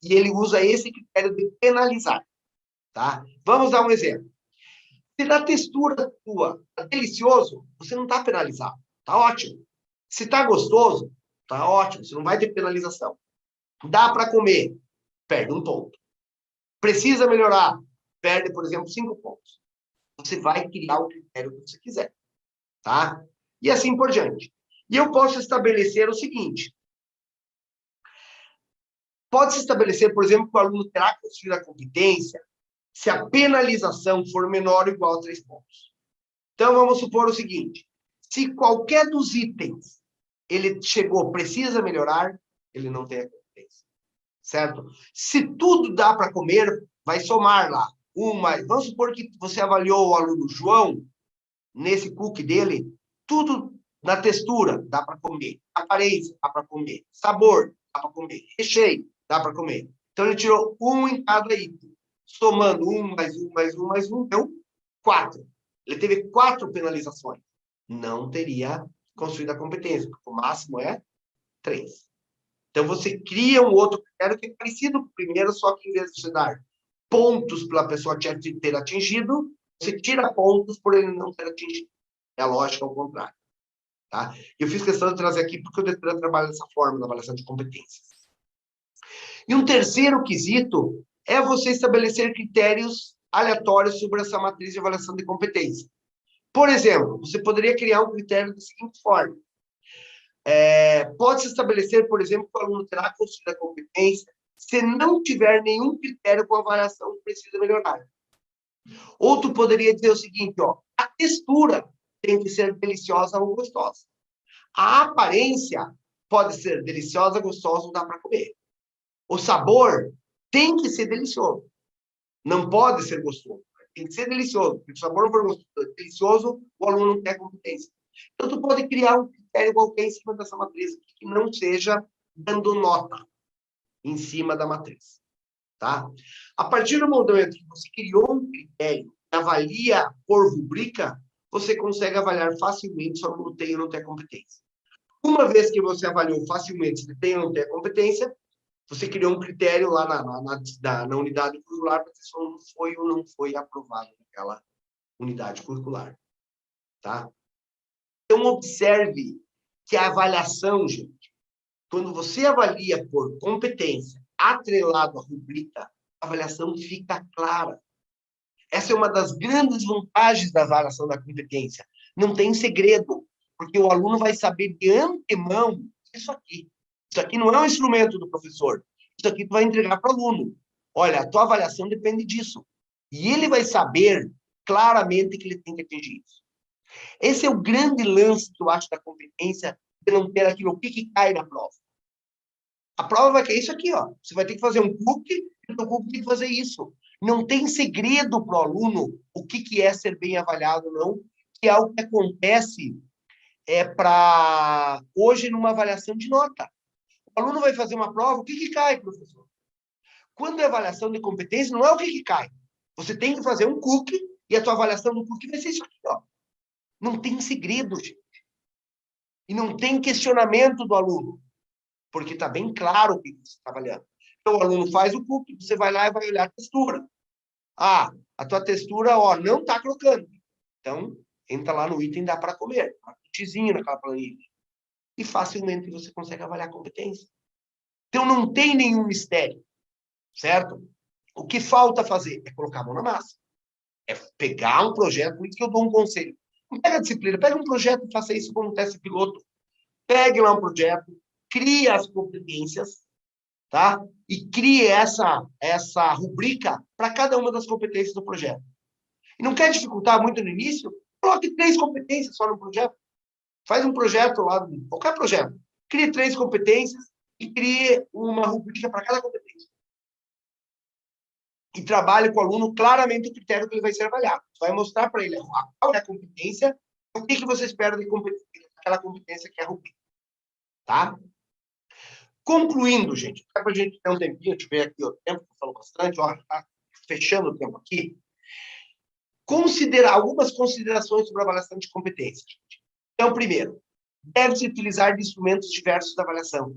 E ele usa esse critério de penalizar. Tá? Vamos dar um exemplo. Se na textura tua está delicioso, você não está penalizado. Está ótimo. Se está gostoso, está ótimo. Você não vai ter penalização. Dá para comer, perde 1 ponto. Precisa melhorar, perde, por exemplo, 5 pontos. Você vai criar o critério que você quiser. Tá? E assim por diante. E eu posso estabelecer o seguinte. Pode-se estabelecer, por exemplo, que o aluno terá que construir a competência se a penalização for menor ou igual a 3 pontos. Então, vamos supor o seguinte. Se qualquer dos itens ele chegou, precisa melhorar, ele não tem a competência. Certo? Se tudo dá para comer, vai somar lá. Vamos supor que você avaliou o aluno João, nesse cookie dele, tudo na textura, dá para comer. Aparência, dá para comer. Sabor, dá para comer. Recheio, dá para comer. Então, ele tirou 1 em cada item. Somando 1 mais 1 mais 1 mais 1, deu 4. Ele teve 4 penalizações. Não teria construído a competência, porque o máximo é 3. Então, você cria um outro critério que é parecido com o primeiro, só que em vez de você dar pontos pela pessoa ter atingido, você tira pontos por ele não ter atingido. É a lógica ao contrário. Tá? Eu fiz questão de trazer aqui porque o Detran trabalha dessa forma, na avaliação de competências. E um terceiro quesito é você estabelecer critérios aleatórios sobre essa matriz de avaliação de competência. Por exemplo, você poderia criar um critério da seguinte forma. Pode-se estabelecer, por exemplo, que o aluno terá construído a competência se não tiver nenhum critério com avaliação que precisa melhorar. Outro poderia dizer o seguinte, ó, a textura. tem que ser deliciosa ou gostosa. A aparência pode ser deliciosa, gostosa ou dá para comer. O sabor tem que ser delicioso. Não pode ser gostoso. Tem que ser delicioso. Se o sabor não for delicioso, o aluno não tem competência. Então, tu pode criar um critério qualquer em cima dessa matriz, que não seja dando nota em cima da matriz. Tá? A partir do momento que você criou um critério que avalia por rubrica, você consegue avaliar facilmente se o aluno tem ou não tem competência. Uma vez que você avaliou facilmente se tem ou não tem competência, você criou um critério lá na unidade curricular para se o aluno foi ou não foi aprovado naquela unidade curricular. Tá? Então, observe que a avaliação, gente, quando você avalia por competência atrelado à rubrica, a avaliação fica clara. Essa é uma das grandes vantagens da avaliação da competência. Não tem segredo, porque o aluno vai saber de antemão isso aqui. Isso aqui não é um instrumento do professor. Isso aqui tu vai entregar para o aluno. Olha, a tua avaliação depende disso. E ele vai saber claramente que ele tem que atingir isso. Esse é o grande lance que eu acho da competência, de não ter aquilo, o que cai na prova. A prova vai cair isso aqui, ó. Você vai ter que fazer um PUC, e o teu PUC tem que fazer isso. Não tem segredo para o aluno o que é ser bem avaliado, não, que é algo que acontece para hoje numa avaliação de nota. O aluno vai fazer uma prova, o que cai, professor? Quando é avaliação de competência, não é o que cai. Você tem que fazer um CUC e a tua avaliação do CUC vai ser isso aqui, ó. Não tem segredo, gente. E não tem questionamento do aluno, porque está bem claro o que você está avaliando. Então, o aluno faz o CUC, você vai lá e vai olhar a textura. Ah, a tua textura, ó, não está crocante. Então, entra lá no item, dá para comer. Um tizinho naquela planilha. E facilmente você consegue avaliar a competência. Então, não tem nenhum mistério, certo? O que falta fazer é colocar a mão na massa. É pegar um projeto, por isso que eu dou um conselho. Não pega a disciplina, pega um projeto e faça isso como um teste piloto. Pegue lá um projeto, crie as competências, tá? E crie essa rubrica para cada uma das competências do projeto. E não quer dificultar muito no início? Coloque 3 competências só no projeto. Faz um projeto lá, qualquer projeto. Crie 3 competências e crie uma rubrica para cada competência. E trabalhe com o aluno claramente o critério que ele vai ser avaliado. Você vai mostrar para ele qual é a competência, o que você espera de aquela competência que é a rubrica. Tá? Concluindo, gente, para a gente ter um tempinho, deixa eu ver aqui o tempo, que eu falo bastante, ó, tá fechando o tempo aqui. Algumas considerações sobre a avaliação de competência. Então, primeiro, deve-se utilizar de instrumentos diversos de avaliação.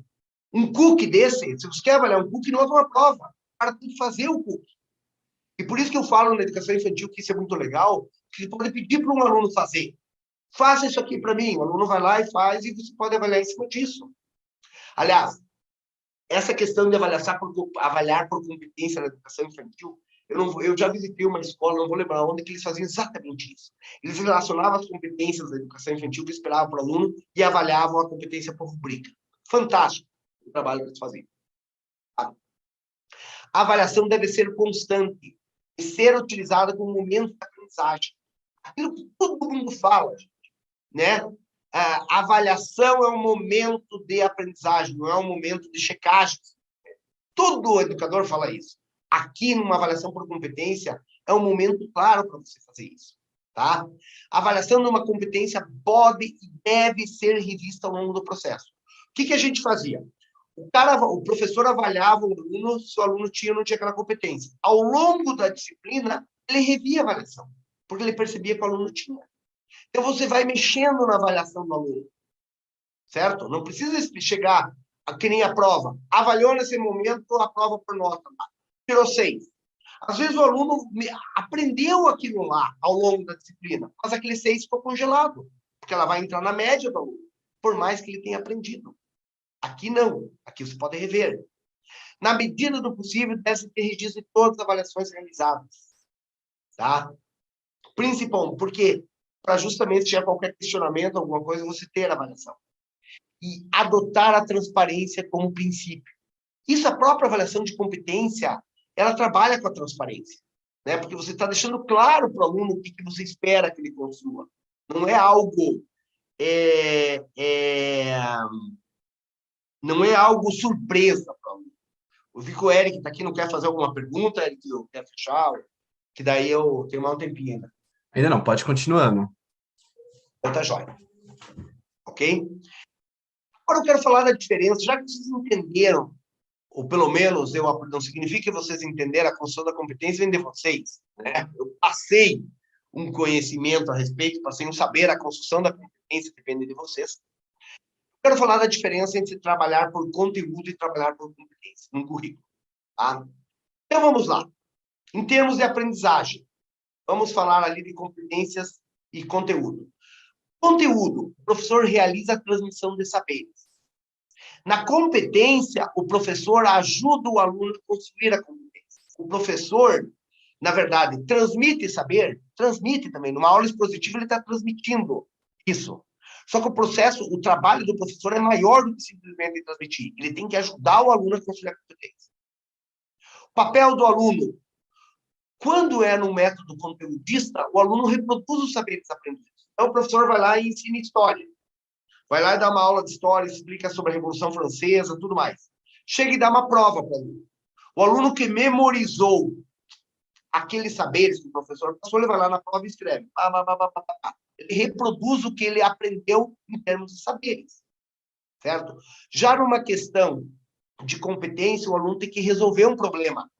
Um CUC desse, se você quer avaliar um CUC, não é uma prova. Para tem que fazer o CUC. E por isso que eu falo na educação infantil que isso é muito legal, que você pode pedir para um aluno fazer. Faça isso aqui para mim. O aluno vai lá e faz, e você pode avaliar em cima disso. Aliás, essa questão de avaliar por competência na educação infantil, eu já visitei uma escola, não vou lembrar onde, que eles faziam exatamente isso. Eles relacionavam as competências da educação infantil que esperavam para o aluno e avaliavam a competência por rubrica. Fantástico o trabalho que eles faziam. A avaliação deve ser constante e ser utilizada como momento de aprendizagem. Aquilo que todo mundo fala, né? A avaliação é um momento de aprendizagem, não é um momento de checagem. Todo educador fala isso. Aqui, numa avaliação por competência, é um momento claro para você fazer isso. Tá? A avaliação de uma competência pode e deve ser revista ao longo do processo. O que a gente fazia? O professor avaliava o aluno se o aluno tinha ou não tinha aquela competência. Ao longo da disciplina, ele revia a avaliação, porque ele percebia que o aluno tinha. Então, você vai mexendo na avaliação do aluno, certo? Não precisa chegar que nem a prova. Avaliou nesse momento a prova por nota. Tirou 6. Às vezes, o aluno aprendeu aquilo lá ao longo da disciplina, mas aquele 6 ficou congelado, porque ela vai entrar na média do aluno, por mais que ele tenha aprendido. Aqui não. Aqui você pode rever. Na medida do possível, deve ter registro de todas as avaliações realizadas. Tá? Principalmente porque, para justamente se tiver qualquer questionamento, alguma coisa, você ter a avaliação. E adotar a transparência como princípio. Isso, a própria avaliação de competência, ela trabalha com a transparência. Né? Porque você está deixando claro para o aluno o que você espera que ele construa. Não é algo é, é, não é algo surpresa para o aluno. Eu vi que o Eric está aqui, não quer fazer alguma pergunta, Eric, eu quero fechar, que daí eu tenho mais um tempinho ainda. Ainda não, pode continuando. Então tá jóia. Ok? Agora eu quero falar da diferença, já que vocês entenderam, ou pelo menos não significa que vocês entenderam a construção da competência vem de vocês, né? Eu passei um conhecimento a respeito, passei um saber, a construção da competência depende de vocês. Quero falar da diferença entre trabalhar por conteúdo e trabalhar por competência, num currículo. Tá? Então, vamos lá. Em termos de aprendizagem, vamos falar ali de competências e conteúdo. Conteúdo, o professor realiza a transmissão de saberes. Na competência, o professor ajuda o aluno a construir a competência. O professor, na verdade, transmite saber, transmite também. Numa aula expositiva, ele está transmitindo isso. Só que o processo, o trabalho do professor é maior do que simplesmente transmitir. Ele tem que ajudar o aluno a construir a competência. O papel do aluno. Quando é no método conteudista, o aluno reproduz os saberes aprendidos. Então, o professor vai lá e ensina história. Vai lá e dá uma aula de história, explica sobre a Revolução Francesa, tudo mais. Chega e dá uma prova para o aluno. O aluno que memorizou aqueles saberes que o professor passou, ele vai lá na prova e escreve. Ele reproduz o que ele aprendeu em termos de saberes. Certo? Já numa questão de competência, o aluno tem que resolver um problema.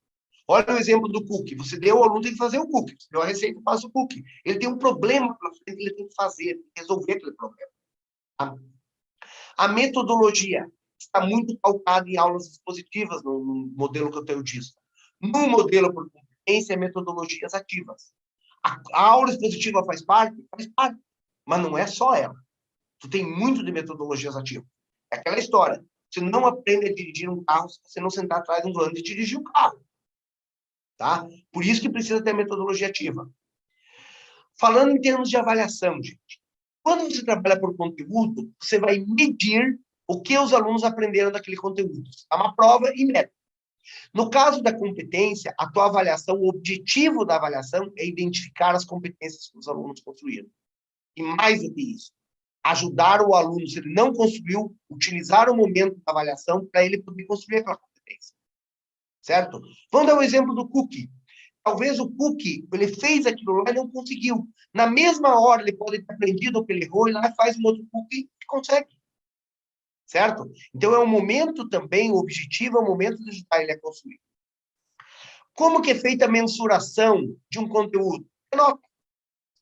Olha o exemplo do cookie. Você deu, o aluno tem que fazer o cookie. Você deu a receita, faz o cookie. Ele tem um problema pela frente, ele tem que fazer, tem que resolver aquele problema. Tá? A metodologia está muito pautada em aulas expositivas no modelo conteudista. No modelo por competência, é metodologias ativas. A aula expositiva faz parte? Faz parte. Mas não é só ela. Tu tem muito de metodologias ativas. É aquela história. Você não aprende a dirigir um carro se você não sentar atrás de um volante e dirigir o carro. Tá? Por isso que precisa ter metodologia ativa. Falando em termos de avaliação, gente. Quando você trabalha por conteúdo, você vai medir o que os alunos aprenderam daquele conteúdo. É uma prova e meta. No caso da competência, a tua avaliação, o objetivo da avaliação é identificar as competências que os alunos construíram. E mais do que isso, ajudar o aluno, se ele não construiu, utilizar o momento da avaliação para ele poder construir aquela competência. Certo? Vamos dar um exemplo do cookie. Talvez o cookie, ele fez aquilo lá e não conseguiu. Na mesma hora, ele pode ter aprendido o que ele errou e lá faz um outro cookie e consegue. Certo? Então, é um momento também, o objetivo é o momento de ajudar ele a construir. Como que é feita a mensuração de um conteúdo? Nota.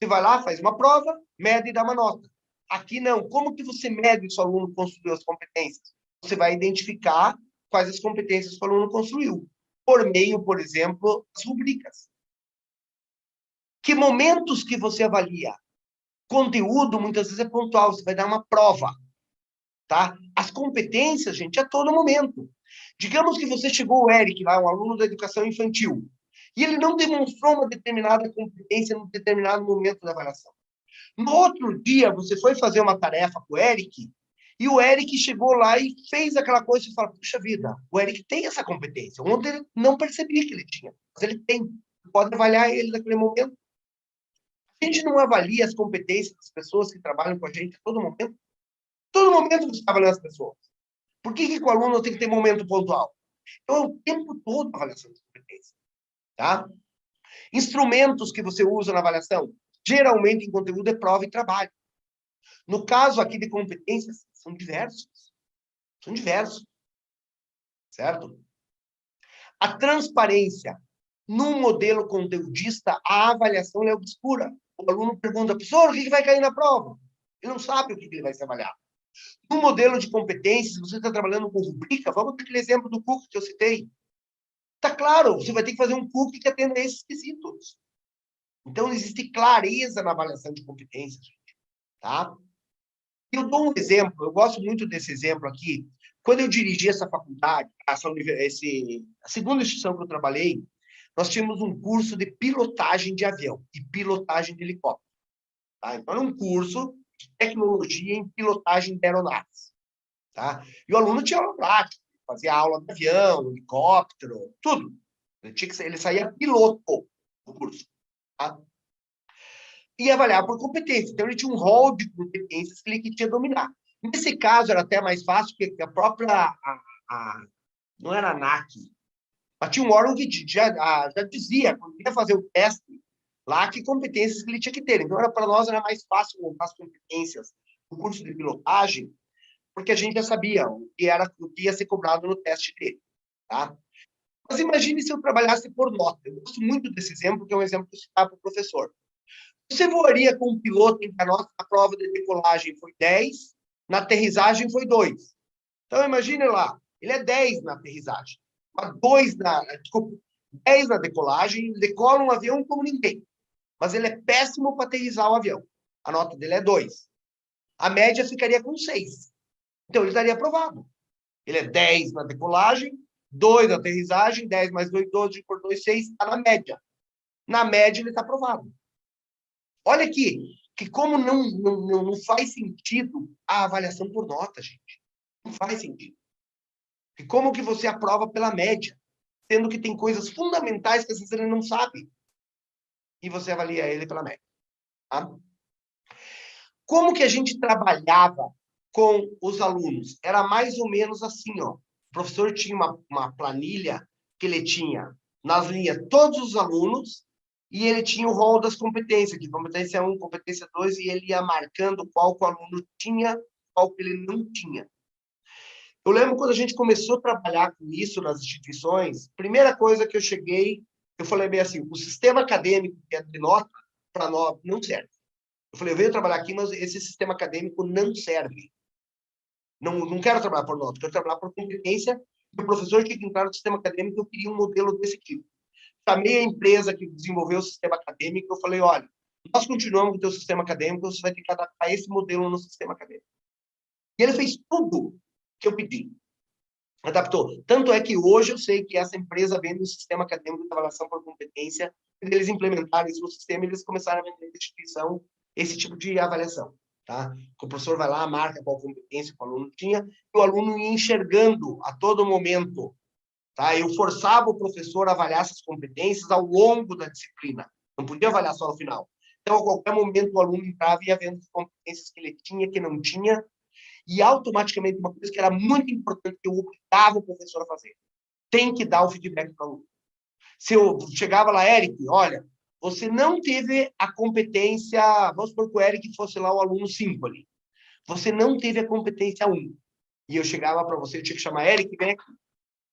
Você vai lá, faz uma prova, mede e dá uma nota. Aqui não. Como que você mede se o aluno construiu as competências? Você vai identificar quais as competências que o aluno construiu. Por meio, por exemplo, das rubricas. Que momentos que você avalia? Conteúdo, muitas vezes, é pontual. Você vai dar uma prova. Tá? As competências, gente, é todo momento. Digamos que você chegou, o Eric, lá, um aluno da educação infantil, e ele não demonstrou uma determinada competência num determinado momento da avaliação. No outro dia, você foi fazer uma tarefa com o Eric, e o Eric chegou lá e fez aquela coisa e fala, puxa vida, o Eric tem essa competência. Ontem ele não percebia que ele tinha, mas ele tem. Pode avaliar ele naquele momento. A gente não avalia as competências das pessoas que trabalham com a gente a todo momento. Todo momento você está avaliando as pessoas. Por que o aluno tem que ter momento pontual? Então, é o tempo todo a avaliação de competência. Tá? Instrumentos que você usa na avaliação, geralmente em conteúdo, é prova e trabalho. No caso aqui de competências, são diversos. São diversos. Certo? A transparência. Num modelo conteudista, a avaliação é obscura. O aluno pergunta, professor, o que vai cair na prova? Ele não sabe o que ele vai se avaliar. No modelo de competências, você está trabalhando com rubrica, vamos ter aquele exemplo do cookie que eu citei. Está claro, você vai ter que fazer um cookie que atenda a esses quesitos. Então, existe clareza na avaliação de competências. Tá? Eu dou um exemplo, eu gosto muito desse exemplo aqui. Quando eu dirigi essa faculdade, a segunda instituição que eu trabalhei, nós tínhamos um curso de pilotagem de avião e pilotagem de helicóptero. Tá? Então, era um curso de tecnologia em pilotagem de aeronaves. Tá? E o aluno tinha aula prática, fazia aula de avião, helicóptero, tudo. Ele saía piloto do curso. Tá? e avaliar por competência. Então, ele tinha um rol de competências que ele tinha que dominar. Nesse caso, era até mais fácil, porque a própria... não era a ANAC, mas tinha um órgão que já dizia, quando ia fazer o teste, lá que competências que ele tinha que ter. Então, para nós, era mais fácil montar as competências do curso de pilotagem, porque a gente já sabia o que ia ser cobrado no teste dele. Tá? Mas imagine se eu trabalhasse por nota. Eu gosto muito desse exemplo, que é um exemplo que eu citava para o professor. Você voaria com um piloto em que a nota na prova de decolagem foi 10, na aterrissagem foi 2. Então, imagine lá, ele é 10 na aterrissagem, mas 10 na decolagem, ele decola um avião como ninguém. Mas ele é péssimo para aterrissar o avião. A nota dele é 2. A média ficaria com 6. Então, ele estaria aprovado. Ele é 10 na decolagem, 2 na aterrissagem, 10 mais 2, 12 por 2, 6, está na média. Na média, ele está aprovado. Olha aqui, que como não faz sentido a avaliação por nota, gente. Não faz sentido. E como que você aprova pela média, sendo que tem coisas fundamentais que às vezes ele não sabe. E você avalia ele pela média. Tá? Como que a gente trabalhava com os alunos? Era mais ou menos assim, ó. O professor tinha uma planilha que ele tinha nas linhas todos os alunos e ele tinha o rol das competências, que competência 1, competência 2, e ele ia marcando qual que o aluno tinha, qual que ele não tinha. Eu lembro quando a gente começou a trabalhar com isso nas instituições, primeira coisa que eu cheguei, eu falei bem assim, o sistema acadêmico que é de nota, para nós, não serve. Eu falei, eu venho trabalhar aqui, mas esse sistema acadêmico não serve. Não quero trabalhar por nota, quero trabalhar por competência. E o professor tinha que entrar no sistema acadêmico, eu queria um modelo desse tipo. Chamei a empresa que desenvolveu o sistema acadêmico, eu falei, olha, nós continuamos com o teu sistema acadêmico, você vai ter que adaptar esse modelo no sistema acadêmico. E ele fez tudo que eu pedi. Adaptou. Tanto é que hoje eu sei que essa empresa vende um sistema acadêmico de avaliação por competência, e eles implementaram isso no sistema, e eles começaram a vender na instituição esse tipo de avaliação. Tá? O professor vai lá, marca qual competência que o aluno tinha, e o aluno ia enxergando a todo momento. Tá? Eu forçava o professor a avaliar essas competências ao longo da disciplina. Não podia avaliar só no final. Então, a qualquer momento, o aluno entrava e ia vendo as competências que ele tinha, que não tinha, e automaticamente, uma coisa que era muito importante, que eu obrigava o professor a fazer. Tem que dar o feedback para o aluno. Se eu chegava lá, Eric, olha, você não teve a competência, vamos supor que o Eric fosse lá o aluno 5 ali. Você não teve a competência 1. E eu chegava para você, eu tinha que chamar Eric, vem aqui.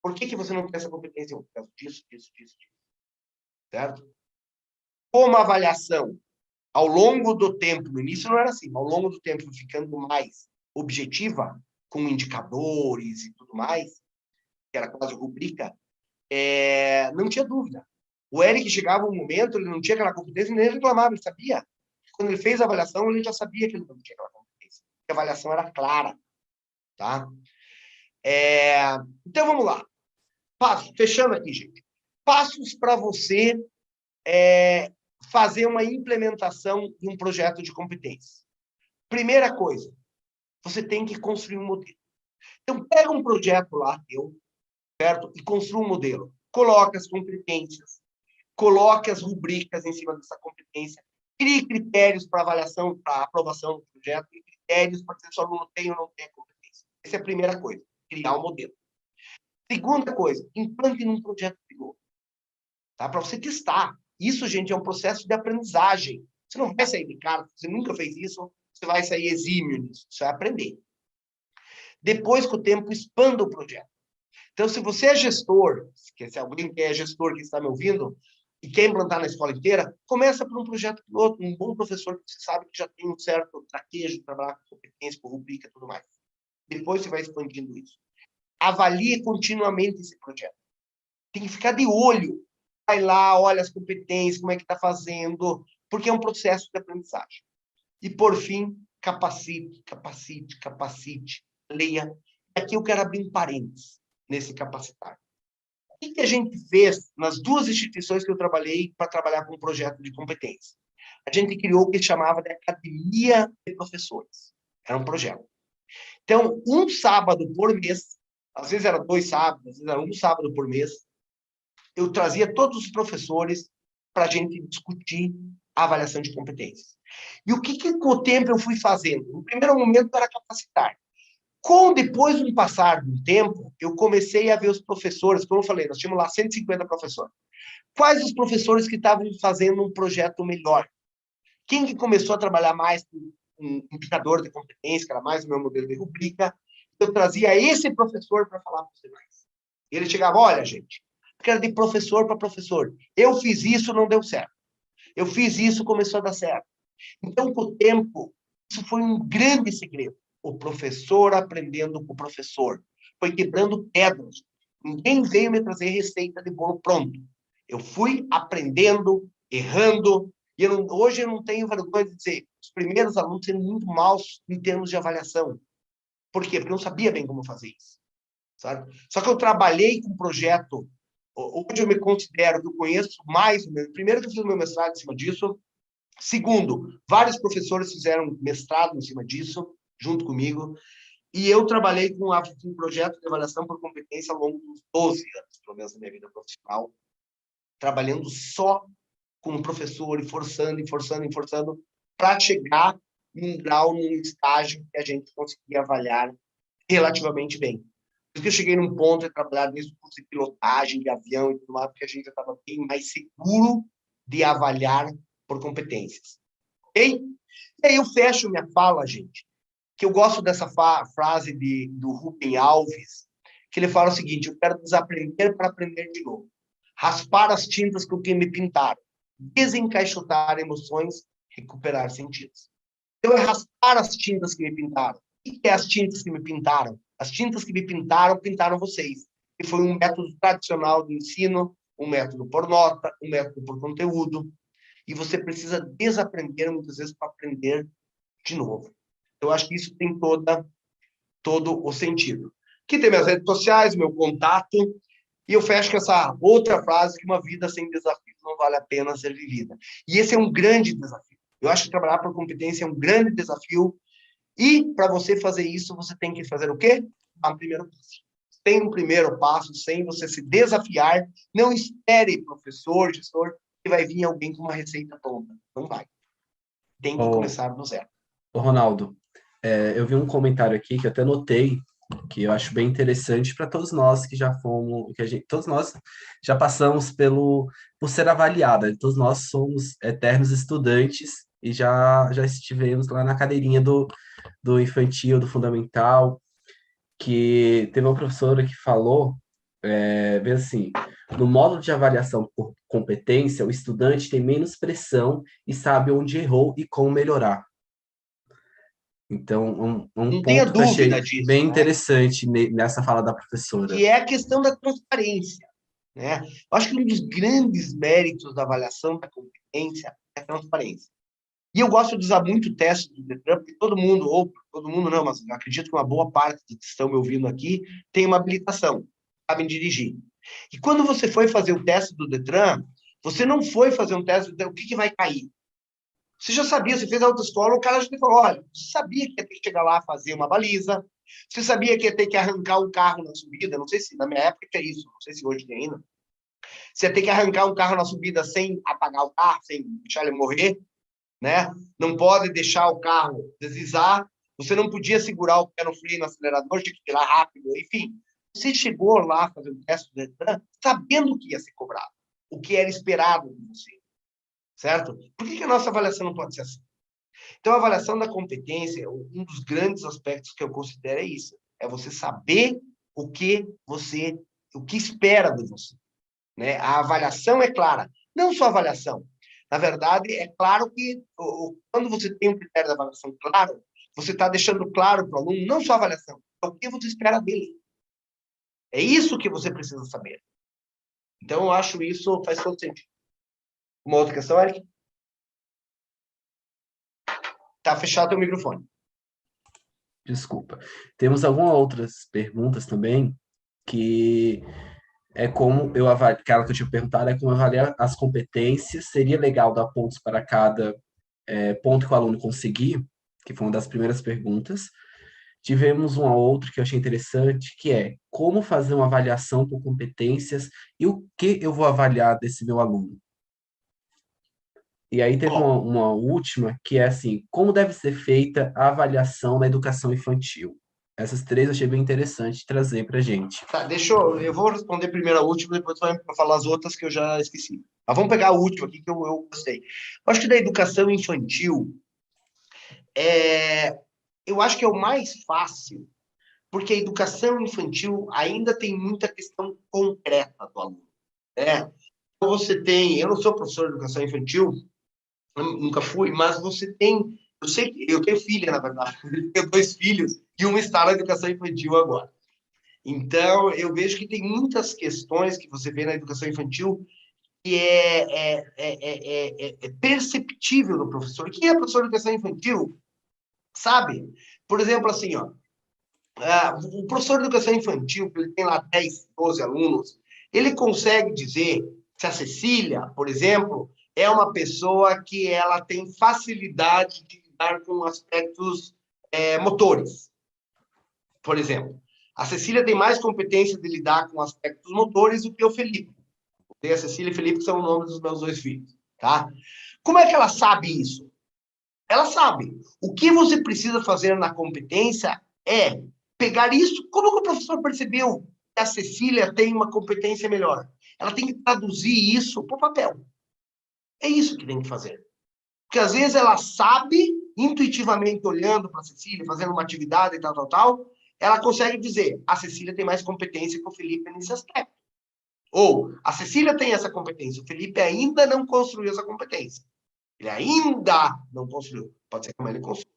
Por que você não tem essa competência 1? Por causa disso, disso, disso, disso. Certo? Como avaliação, ao longo do tempo, no início não era assim, ao longo do tempo, ficando mais objetiva, com indicadores e tudo mais, que era quase rubrica, não tinha dúvida. O Eric chegava um momento, ele não tinha aquela competência, nem reclamava, ele sabia. Quando ele fez a avaliação, ele já sabia que ele não tinha aquela competência. A avaliação era clara. Tá? Então, vamos lá. Fechando aqui, gente. Passos para você fazer uma implementação de um projeto de competência. Primeira coisa, você tem que construir um modelo. Então, pega um projeto lá teu, certo? E construa um modelo. Coloque as competências, coloque as rubricas em cima dessa competência, crie critérios para avaliação, para aprovação do projeto, e critérios para dizer se o aluno tem ou não tem a competência. Essa é a primeira coisa, criar um modelo. Segunda coisa, implante num projeto piloto, tá? Para você testar. Isso, gente, é um processo de aprendizagem. Você não vai sair de cara, você nunca fez isso, você vai sair exímio nisso, você vai aprender. Depois, com o tempo, expanda o projeto. Então, se você é gestor, se alguém que é gestor que está me ouvindo e quer implantar na escola inteira, começa por um projeto piloto, um bom professor que você sabe que já tem um certo traquejo, trabalhar com competência, com rubrica e tudo mais. Depois você vai expandindo isso. Avalie continuamente esse projeto. Tem que ficar de olho. Vai lá, olha as competências, como é que está fazendo, porque é um processo de aprendizagem. E, por fim, capacite, capacite, capacite, leia. Aqui eu quero abrir um parênteses nesse capacitar. O que a gente fez nas duas instituições que eu trabalhei para trabalhar com um projeto de competência? A gente criou o que chamava de Academia de Professores. Era um projeto. Então, um sábado por mês, às vezes era 2 sábados, às vezes era um sábado por mês, eu trazia todos os professores para a gente discutir a avaliação de competências. E o que com o tempo eu fui fazendo? No primeiro momento era capacitar. Depois do passar do tempo, eu comecei a ver os professores, como eu falei, nós tínhamos lá 150 professores. Quais os professores que estavam fazendo um projeto melhor? Quem que começou a trabalhar mais com um indicador de competência, que era mais o meu modelo de rubrica? Eu trazia esse professor para falar para os demais. Ele chegava, olha, gente, porque era de professor para professor. Eu fiz isso, não deu certo. Eu fiz isso, começou a dar certo. Então, com o tempo, isso foi um grande segredo. O professor aprendendo com o professor. Foi quebrando pedras. Ninguém veio me trazer receita de bolo pronto. Eu fui aprendendo, errando, e hoje eu não tenho vergonha de dizer, os primeiros alunos eram muito maus em termos de avaliação. Por quê? Porque eu não sabia bem como fazer isso. Sabe? Só que eu trabalhei com um projeto, onde eu me considero que eu conheço mais, primeiro que eu fiz o meu mestrado em cima disso, segundo, vários professores fizeram mestrado em cima disso, junto comigo, e eu trabalhei com um projeto de avaliação por competência ao longo dos 12 anos, pelo menos na minha vida profissional, trabalhando só com o professor e forçando, para chegar num grau, num estágio que a gente conseguia avaliar relativamente bem. Por isso que eu cheguei num ponto de trabalhar desde o curso de pilotagem, de avião e tudo mais, porque a gente já estava bem mais seguro de avaliar por competências. Ok? E aí eu fecho minha fala, gente, que eu gosto dessa frase do Rubem Alves, que ele fala o seguinte, eu quero desaprender para aprender de novo. Raspar as tintas com que me pintaram. Desencaixotar emoções, recuperar sentidos. Então é raspar as tintas que me pintaram. O que é as tintas que me pintaram? As tintas que me pintaram, pintaram vocês. E foi um método tradicional de ensino, um método por nota, um método por conteúdo. E você precisa desaprender muitas vezes para aprender de novo. Eu acho que isso tem todo o sentido. Aqui tem minhas redes sociais, meu contato, e eu fecho com essa outra frase, que uma vida sem desafios não vale a pena ser vivida. E esse é um grande desafio. Eu acho que trabalhar por competência é um grande desafio, e para você fazer isso, você tem que fazer o quê? Dar um primeiro passo. Tem um primeiro passo, sem você se desafiar, não espere professor, gestor, que vai vir alguém com uma receita pronta. Não vai. Tem que Ô, começar do zero. ô Ronaldo, eu vi um comentário aqui que eu até notei, que eu acho bem interessante para todos nós que já fomos, todos nós já passamos por ser avaliada, todos nós somos eternos estudantes e já estivemos lá na cadeirinha do infantil, do fundamental, que teve uma professora que falou, bem assim, no módulo de avaliação por competência, o estudante tem menos pressão e sabe onde errou e como melhorar. Então, um Não tenha ponto que eu dúvida achei disso, bem né? interessante nessa fala da professora. Que é a questão da transparência, né? Eu acho que um dos grandes méritos da avaliação da competência é a transparência. E eu gosto de usar muito o teste do Detran, porque todo mundo, ou todo mundo não, mas acredito que uma boa parte dos que estão me ouvindo aqui tem uma habilitação, sabem dirigir. E quando você foi fazer o teste do Detran, você não foi fazer um teste do Detran, o que vai cair? Você já sabia, você fez a autoescola, o cara já te falou, olha, você sabia que ia ter que chegar lá fazer uma baliza, você sabia que ia ter que arrancar um carro na subida, não sei se na minha época é isso, não sei se hoje tem ainda. Você ia ter que arrancar um carro na subida sem apagar o carro, sem deixar ele morrer, né? Não pode deixar o carro deslizar, você não podia segurar o pé no freio no acelerador, tinha que tirar rápido, enfim. Você chegou lá fazer o teste do Detran sabendo o que ia ser cobrado, o que era esperado de você, certo? Por que a nossa avaliação não pode ser assim? Então, a avaliação da competência, um dos grandes aspectos que eu considero é isso, é você saber o que espera de você, né? A avaliação é clara, não só a avaliação. Na verdade, é claro que quando você tem um critério de avaliação claro, você está deixando claro para o aluno não só a avaliação, é o que você espera dele. É isso que você precisa saber. Então, eu acho isso faz todo sentido. Uma outra questão, Eric? Tá fechado o microfone. Desculpa. Temos algumas outras perguntas também, que é como eu avalio, aquela que eu tinha perguntado, é como avaliar as competências. Seria legal dar pontos para cada ponto que o aluno conseguir, que foi uma das primeiras perguntas. Tivemos uma outra que eu achei interessante, que é como fazer uma avaliação por competências e o que eu vou avaliar desse meu aluno. E aí teve Ó, uma última, que é assim, como deve ser feita a avaliação na educação infantil? Essas três eu achei bem interessante trazer para gente. tá, eu vou responder primeiro a última, depois vai falar as outras que eu já esqueci. Mas vamos pegar a última aqui que eu gostei. Eu acho que da educação infantil, é, eu acho que é o mais fácil, porque a educação infantil ainda tem muita questão concreta do aluno, né? Então você tem, eu não sou professor de educação infantil, nunca fui, mas você tem, eu sei que eu tenho filha, na verdade, eu tenho dois filhos e uma está na educação infantil agora. Então, eu vejo que tem muitas questões que você vê na educação infantil que é perceptível no professor. Quem é professor de educação infantil sabe. Por exemplo, assim, ó, o professor de educação infantil, ele tem lá 10, 12 alunos, ele consegue dizer se a Cecília, por exemplo, é uma pessoa que ela tem facilidade de lidar com aspectos motores, por exemplo. A Cecília tem mais competência de lidar com aspectos motores do que o Felipe. Tem a Cecília e o Felipe, que são os nomes dos meus dois filhos. Tá? Como é que ela sabe isso? Ela sabe. O que você precisa fazer na competência é pegar isso. Como que o professor percebeu que a Cecília tem uma competência melhor? Ela tem que traduzir isso para o papel. É isso que tem que fazer. Porque às vezes ela sabe, intuitivamente olhando para a Cecília, fazendo uma atividade e tal, tal, tal, ela consegue dizer: a Cecília tem mais competência que o Felipe nesse aspecto. Ou a Cecília tem essa competência, o Felipe ainda não construiu essa competência. Ele ainda não construiu. Pode ser que ele construiu.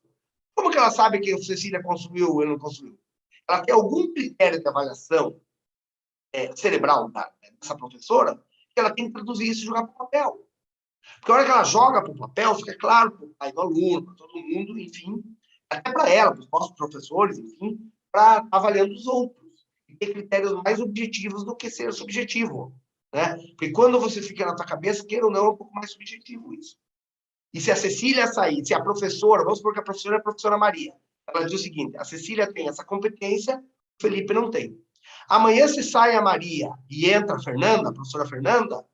Como que ela sabe que a Cecília construiu ou não construiu? Ela tem algum critério de avaliação cerebral dessa professora que ela tem que traduzir isso e jogar para o papel. Porque a hora que ela joga para o papel, fica claro para o pai do aluno, para todo mundo, enfim, até para ela, para os nossos professores, enfim, para avaliando os outros. E ter critérios mais objetivos do que ser subjetivo. Né? Porque quando você fica na tua cabeça, queira ou não, é um pouco mais subjetivo isso. E se a Cecília sair, se a professora, vamos supor que a professora é a professora Maria, ela diz o seguinte: a Cecília tem essa competência, o Felipe não tem. Amanhã, se sai a Maria e entra a Fernanda, a professora Fernanda,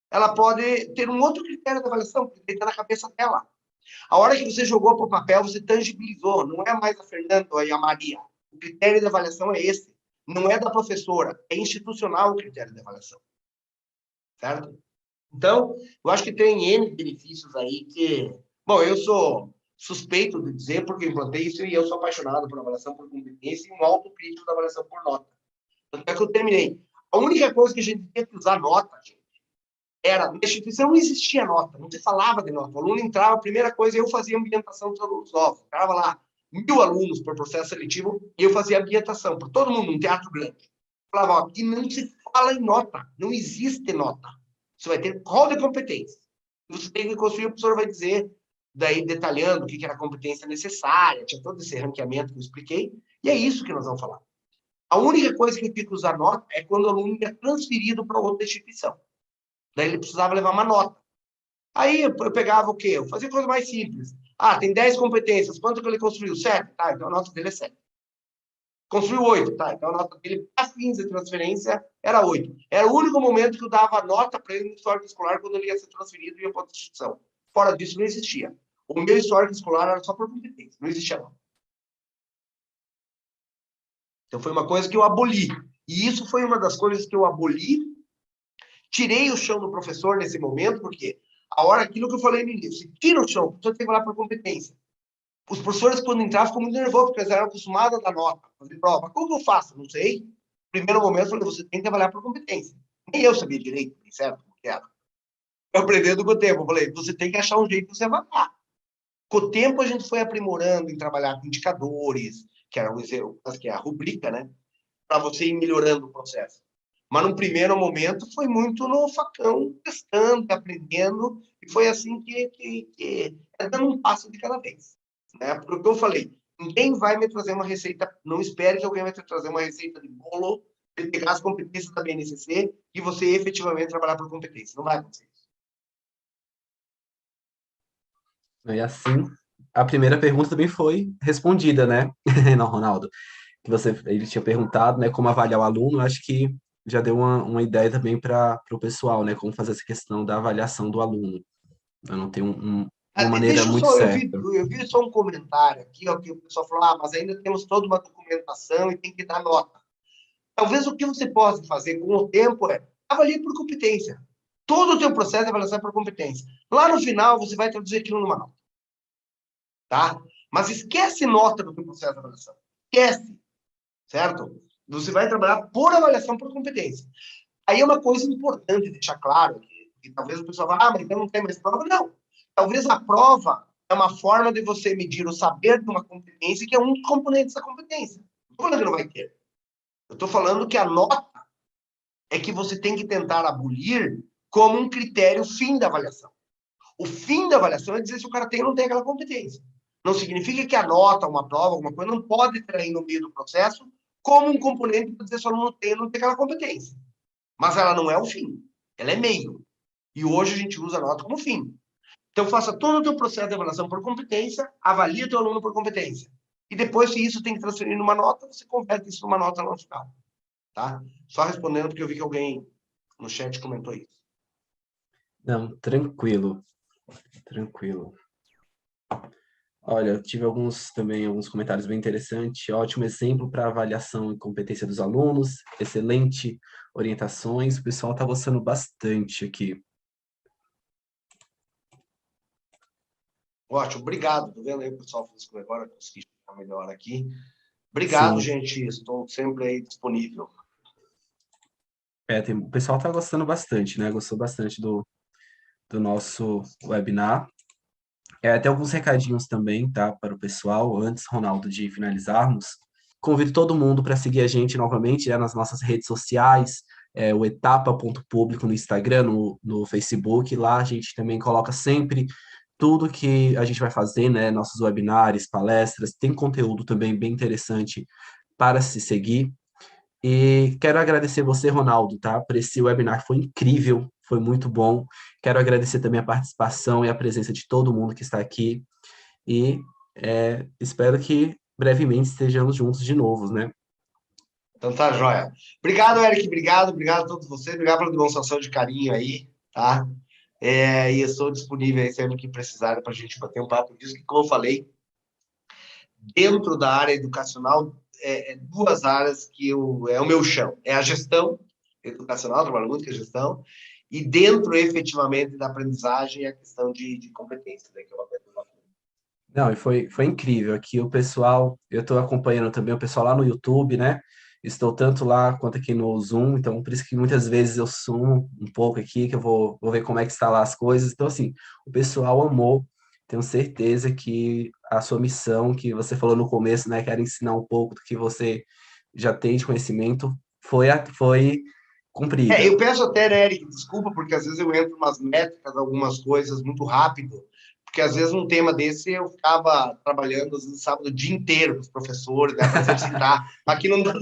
ela pode ter um outro critério de avaliação, porque está na cabeça dela. A hora que você jogou para o papel, você tangibilizou, não é mais a Fernanda e a Maria. O critério de avaliação é esse. Não é da professora, é institucional o critério de avaliação. Certo? Então, eu acho que tem N benefícios aí que... Bom, eu sou suspeito de dizer, porque eu implantei isso e eu sou apaixonado por avaliação por competência e um autocrítico da avaliação por nota. Tanto é que eu terminei. A única coisa que a gente tinha que usar nota, gente, era... Na instituição não existia nota, não se falava de nota. O aluno entrava, a primeira coisa, eu fazia ambientação dos alunos novos. Entrava lá 1.000 alunos por processo seletivo e eu fazia ambientação para todo mundo, um teatro grande. Falava, ó, aqui não se fala em nota, não existe nota. Você vai ter rol de competências. Você tem que construir, o professor vai dizer, daí detalhando o que era a competência necessária, tinha todo esse ranqueamento que eu expliquei, e é isso que nós vamos falar. A única coisa que eu tinha que usar nota é quando o aluno ia transferido para outra instituição. Daí ele precisava levar uma nota. Aí eu pegava o quê? Eu fazia coisa mais simples. Ah, tem 10 competências, quanto que ele construiu? 7? Tá, então a nota dele é 7. Construiu 8, tá? Então a nota dele, para fins de transferência, era 8. Era o único momento que eu dava nota para ele no histórico escolar quando ele ia ser transferido e ia para outra instituição. Fora disso, não existia. O meu histórico escolar era só por competência, não existia nota. Então foi uma coisa que eu aboli. E isso foi uma das coisas que eu aboli. Tirei o chão do professor nesse momento, porque a hora, aquilo que eu falei no início, tira o chão, o professor tem que falar por competência. Os professores, quando entravam, ficam muito nervosos, porque eles eram acostumados a dar nota, fazer prova. Como que eu faço? Não sei. Primeiro momento, eu falei, você tem que avaliar por competência. Nem eu sabia direito, certo? Porque era. Eu aprendendo com o tempo. Eu falei, você tem que achar um jeito de você avaliar. Com o tempo, a gente foi aprimorando em trabalhar com indicadores, que era que é a rubrica, né? Para você ir melhorando o processo. Mas, no primeiro momento, foi muito no facão, testando, aprendendo, e foi assim que dando um passo de cada vez. Né? Porque eu falei, ninguém vai me trazer uma receita, não espere que alguém vai te trazer uma receita de bolo, de pegar as competências da BNCC e você efetivamente trabalhar por competência. Não vai acontecer isso. E assim, a primeira pergunta também foi respondida, né? Não, Ronaldo, que ele tinha perguntado, né, como avaliar o aluno, acho que já deu uma ideia também para o pessoal, né, como fazer essa questão da avaliação do aluno. Eu não tenho uma maneira Deixa eu muito só, certa. eu vi só um comentário aqui, ó, que o pessoal falou, mas ainda temos toda uma documentação e tem que dar nota. Talvez o que você possa fazer com o tempo é avaliar por competência. Todo o teu processo de avaliação é por competência. Lá no final, você vai traduzir aquilo numa nota. Tá? Mas esquece nota do teu processo de avaliação. Esquece, certo? Você vai trabalhar por avaliação por competência. Aí é uma coisa importante deixar claro, que talvez o pessoal vá, mas então não tem mais prova. Não. Talvez a prova é uma forma de você medir o saber de uma competência, que é um dos componentes da competência. Não estou falando que não vai ter. Eu estou falando que a nota é que você tem que tentar abolir como um critério fim da avaliação. O fim da avaliação é dizer se o cara tem ou não tem aquela competência. Não significa que a nota, uma prova, alguma coisa, não pode ter aí no meio do processo como um componente para dizer se ela não tem aquela competência. Mas ela não é o fim. Ela é meio. E hoje a gente usa a nota como fim. Então, faça todo o teu processo de avaliação por competência, avalie o teu aluno por competência. E depois, se isso tem que transferir numa nota, você converte isso numa nota no final. Tá? Só respondendo, porque eu vi que alguém no chat comentou isso. Não, tranquilo, tranquilo. Olha, eu tive alguns comentários bem interessantes. Ótimo exemplo para avaliação e competência dos alunos. Excelente orientações. O pessoal está gostando bastante aqui. Ótimo, obrigado. Tô vendo aí o pessoal fez isso agora, consegui chegar melhor aqui. Obrigado, Sim, gente. Estou sempre aí disponível. o pessoal está gostando bastante, né? Gostou bastante do nosso webinar. Tem alguns recadinhos também, tá, para o pessoal, antes, Ronaldo, de finalizarmos. Convido todo mundo para seguir a gente novamente, né, nas nossas redes sociais, o etapa.público no Instagram, no Facebook. Lá a gente também coloca sempre tudo que a gente vai fazer, né, nossos webinars, palestras, tem conteúdo também bem interessante para se seguir. E quero agradecer você, Ronaldo, tá? Por esse webinar, foi incrível, foi muito bom. Quero agradecer também a participação e a presença de todo mundo que está aqui. E espero que brevemente estejamos juntos de novo, né? Então tá, joia. Obrigado, Eric. Obrigado a todos vocês. Obrigado pela demonstração de carinho aí, tá? E eu estou disponível aí sempre que precisarem para a gente bater um papo disso, que, como eu falei, dentro da área educacional, duas áreas que é o meu chão. É a gestão educacional, trabalho muito com a gestão, e dentro, efetivamente, da aprendizagem, a questão de competência, né, que é uma coisa. Não, e foi incrível. Aqui o pessoal, eu estou acompanhando também o pessoal lá no YouTube, né? Estou tanto lá quanto aqui no Zoom, então por isso que muitas vezes eu sumo um pouco aqui, que eu vou ver como é que está lá as coisas. Então, assim, o pessoal amou. Tenho certeza que a sua missão, que você falou no começo, né, que era ensinar um pouco do que você já tem de conhecimento, foi cumprida. Eu peço até, né, Eric, desculpa, porque às vezes eu entro umas métricas, algumas coisas muito rápido, porque às vezes um tema desse eu ficava trabalhando, às vezes, sábado, o dia inteiro com os professores, né, para exercitar. Aqui não dá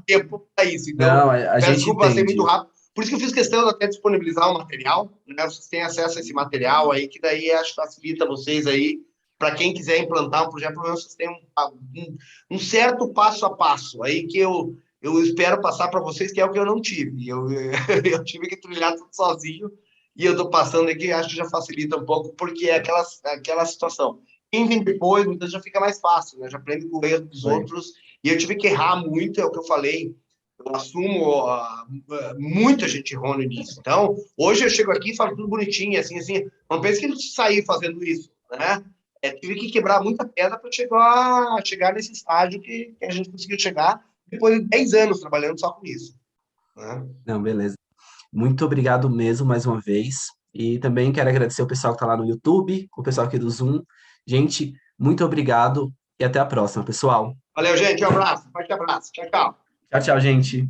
tempo para isso. Então, Não, a peço gente desculpa, passei muito entende. rápido. Por isso que eu fiz questão de até disponibilizar o material, né? Vocês têm acesso a esse material aí, que daí acho que facilita vocês aí, para quem quiser implantar um projeto, pelo menos vocês têm um certo passo a passo aí que eu espero passar para vocês, que é o que eu não tive. Eu tive que trilhar tudo sozinho, e eu estou passando aqui, acho que já facilita um pouco, porque é aquela situação. Quem vem depois, muitas vezes já fica mais fácil, né? Já aprende com o erro dos Foi. outros, e eu tive que errar muito, é o que eu falei, eu assumo, muita gente errou no início. Então, hoje eu chego aqui e falo tudo bonitinho, assim, não pense que eu saí fazendo isso, né? Tive que quebrar muita pedra para chegar nesse estágio que a gente conseguiu chegar, depois de 10 anos trabalhando só com isso. Né? Não, beleza. Muito obrigado mesmo mais uma vez. E também quero agradecer o pessoal que está lá no YouTube, o pessoal aqui do Zoom. Gente, muito obrigado e até a próxima, pessoal. Valeu, gente. Um abraço. Forte abraço. Tchau, tchau. Tchau, tchau, gente.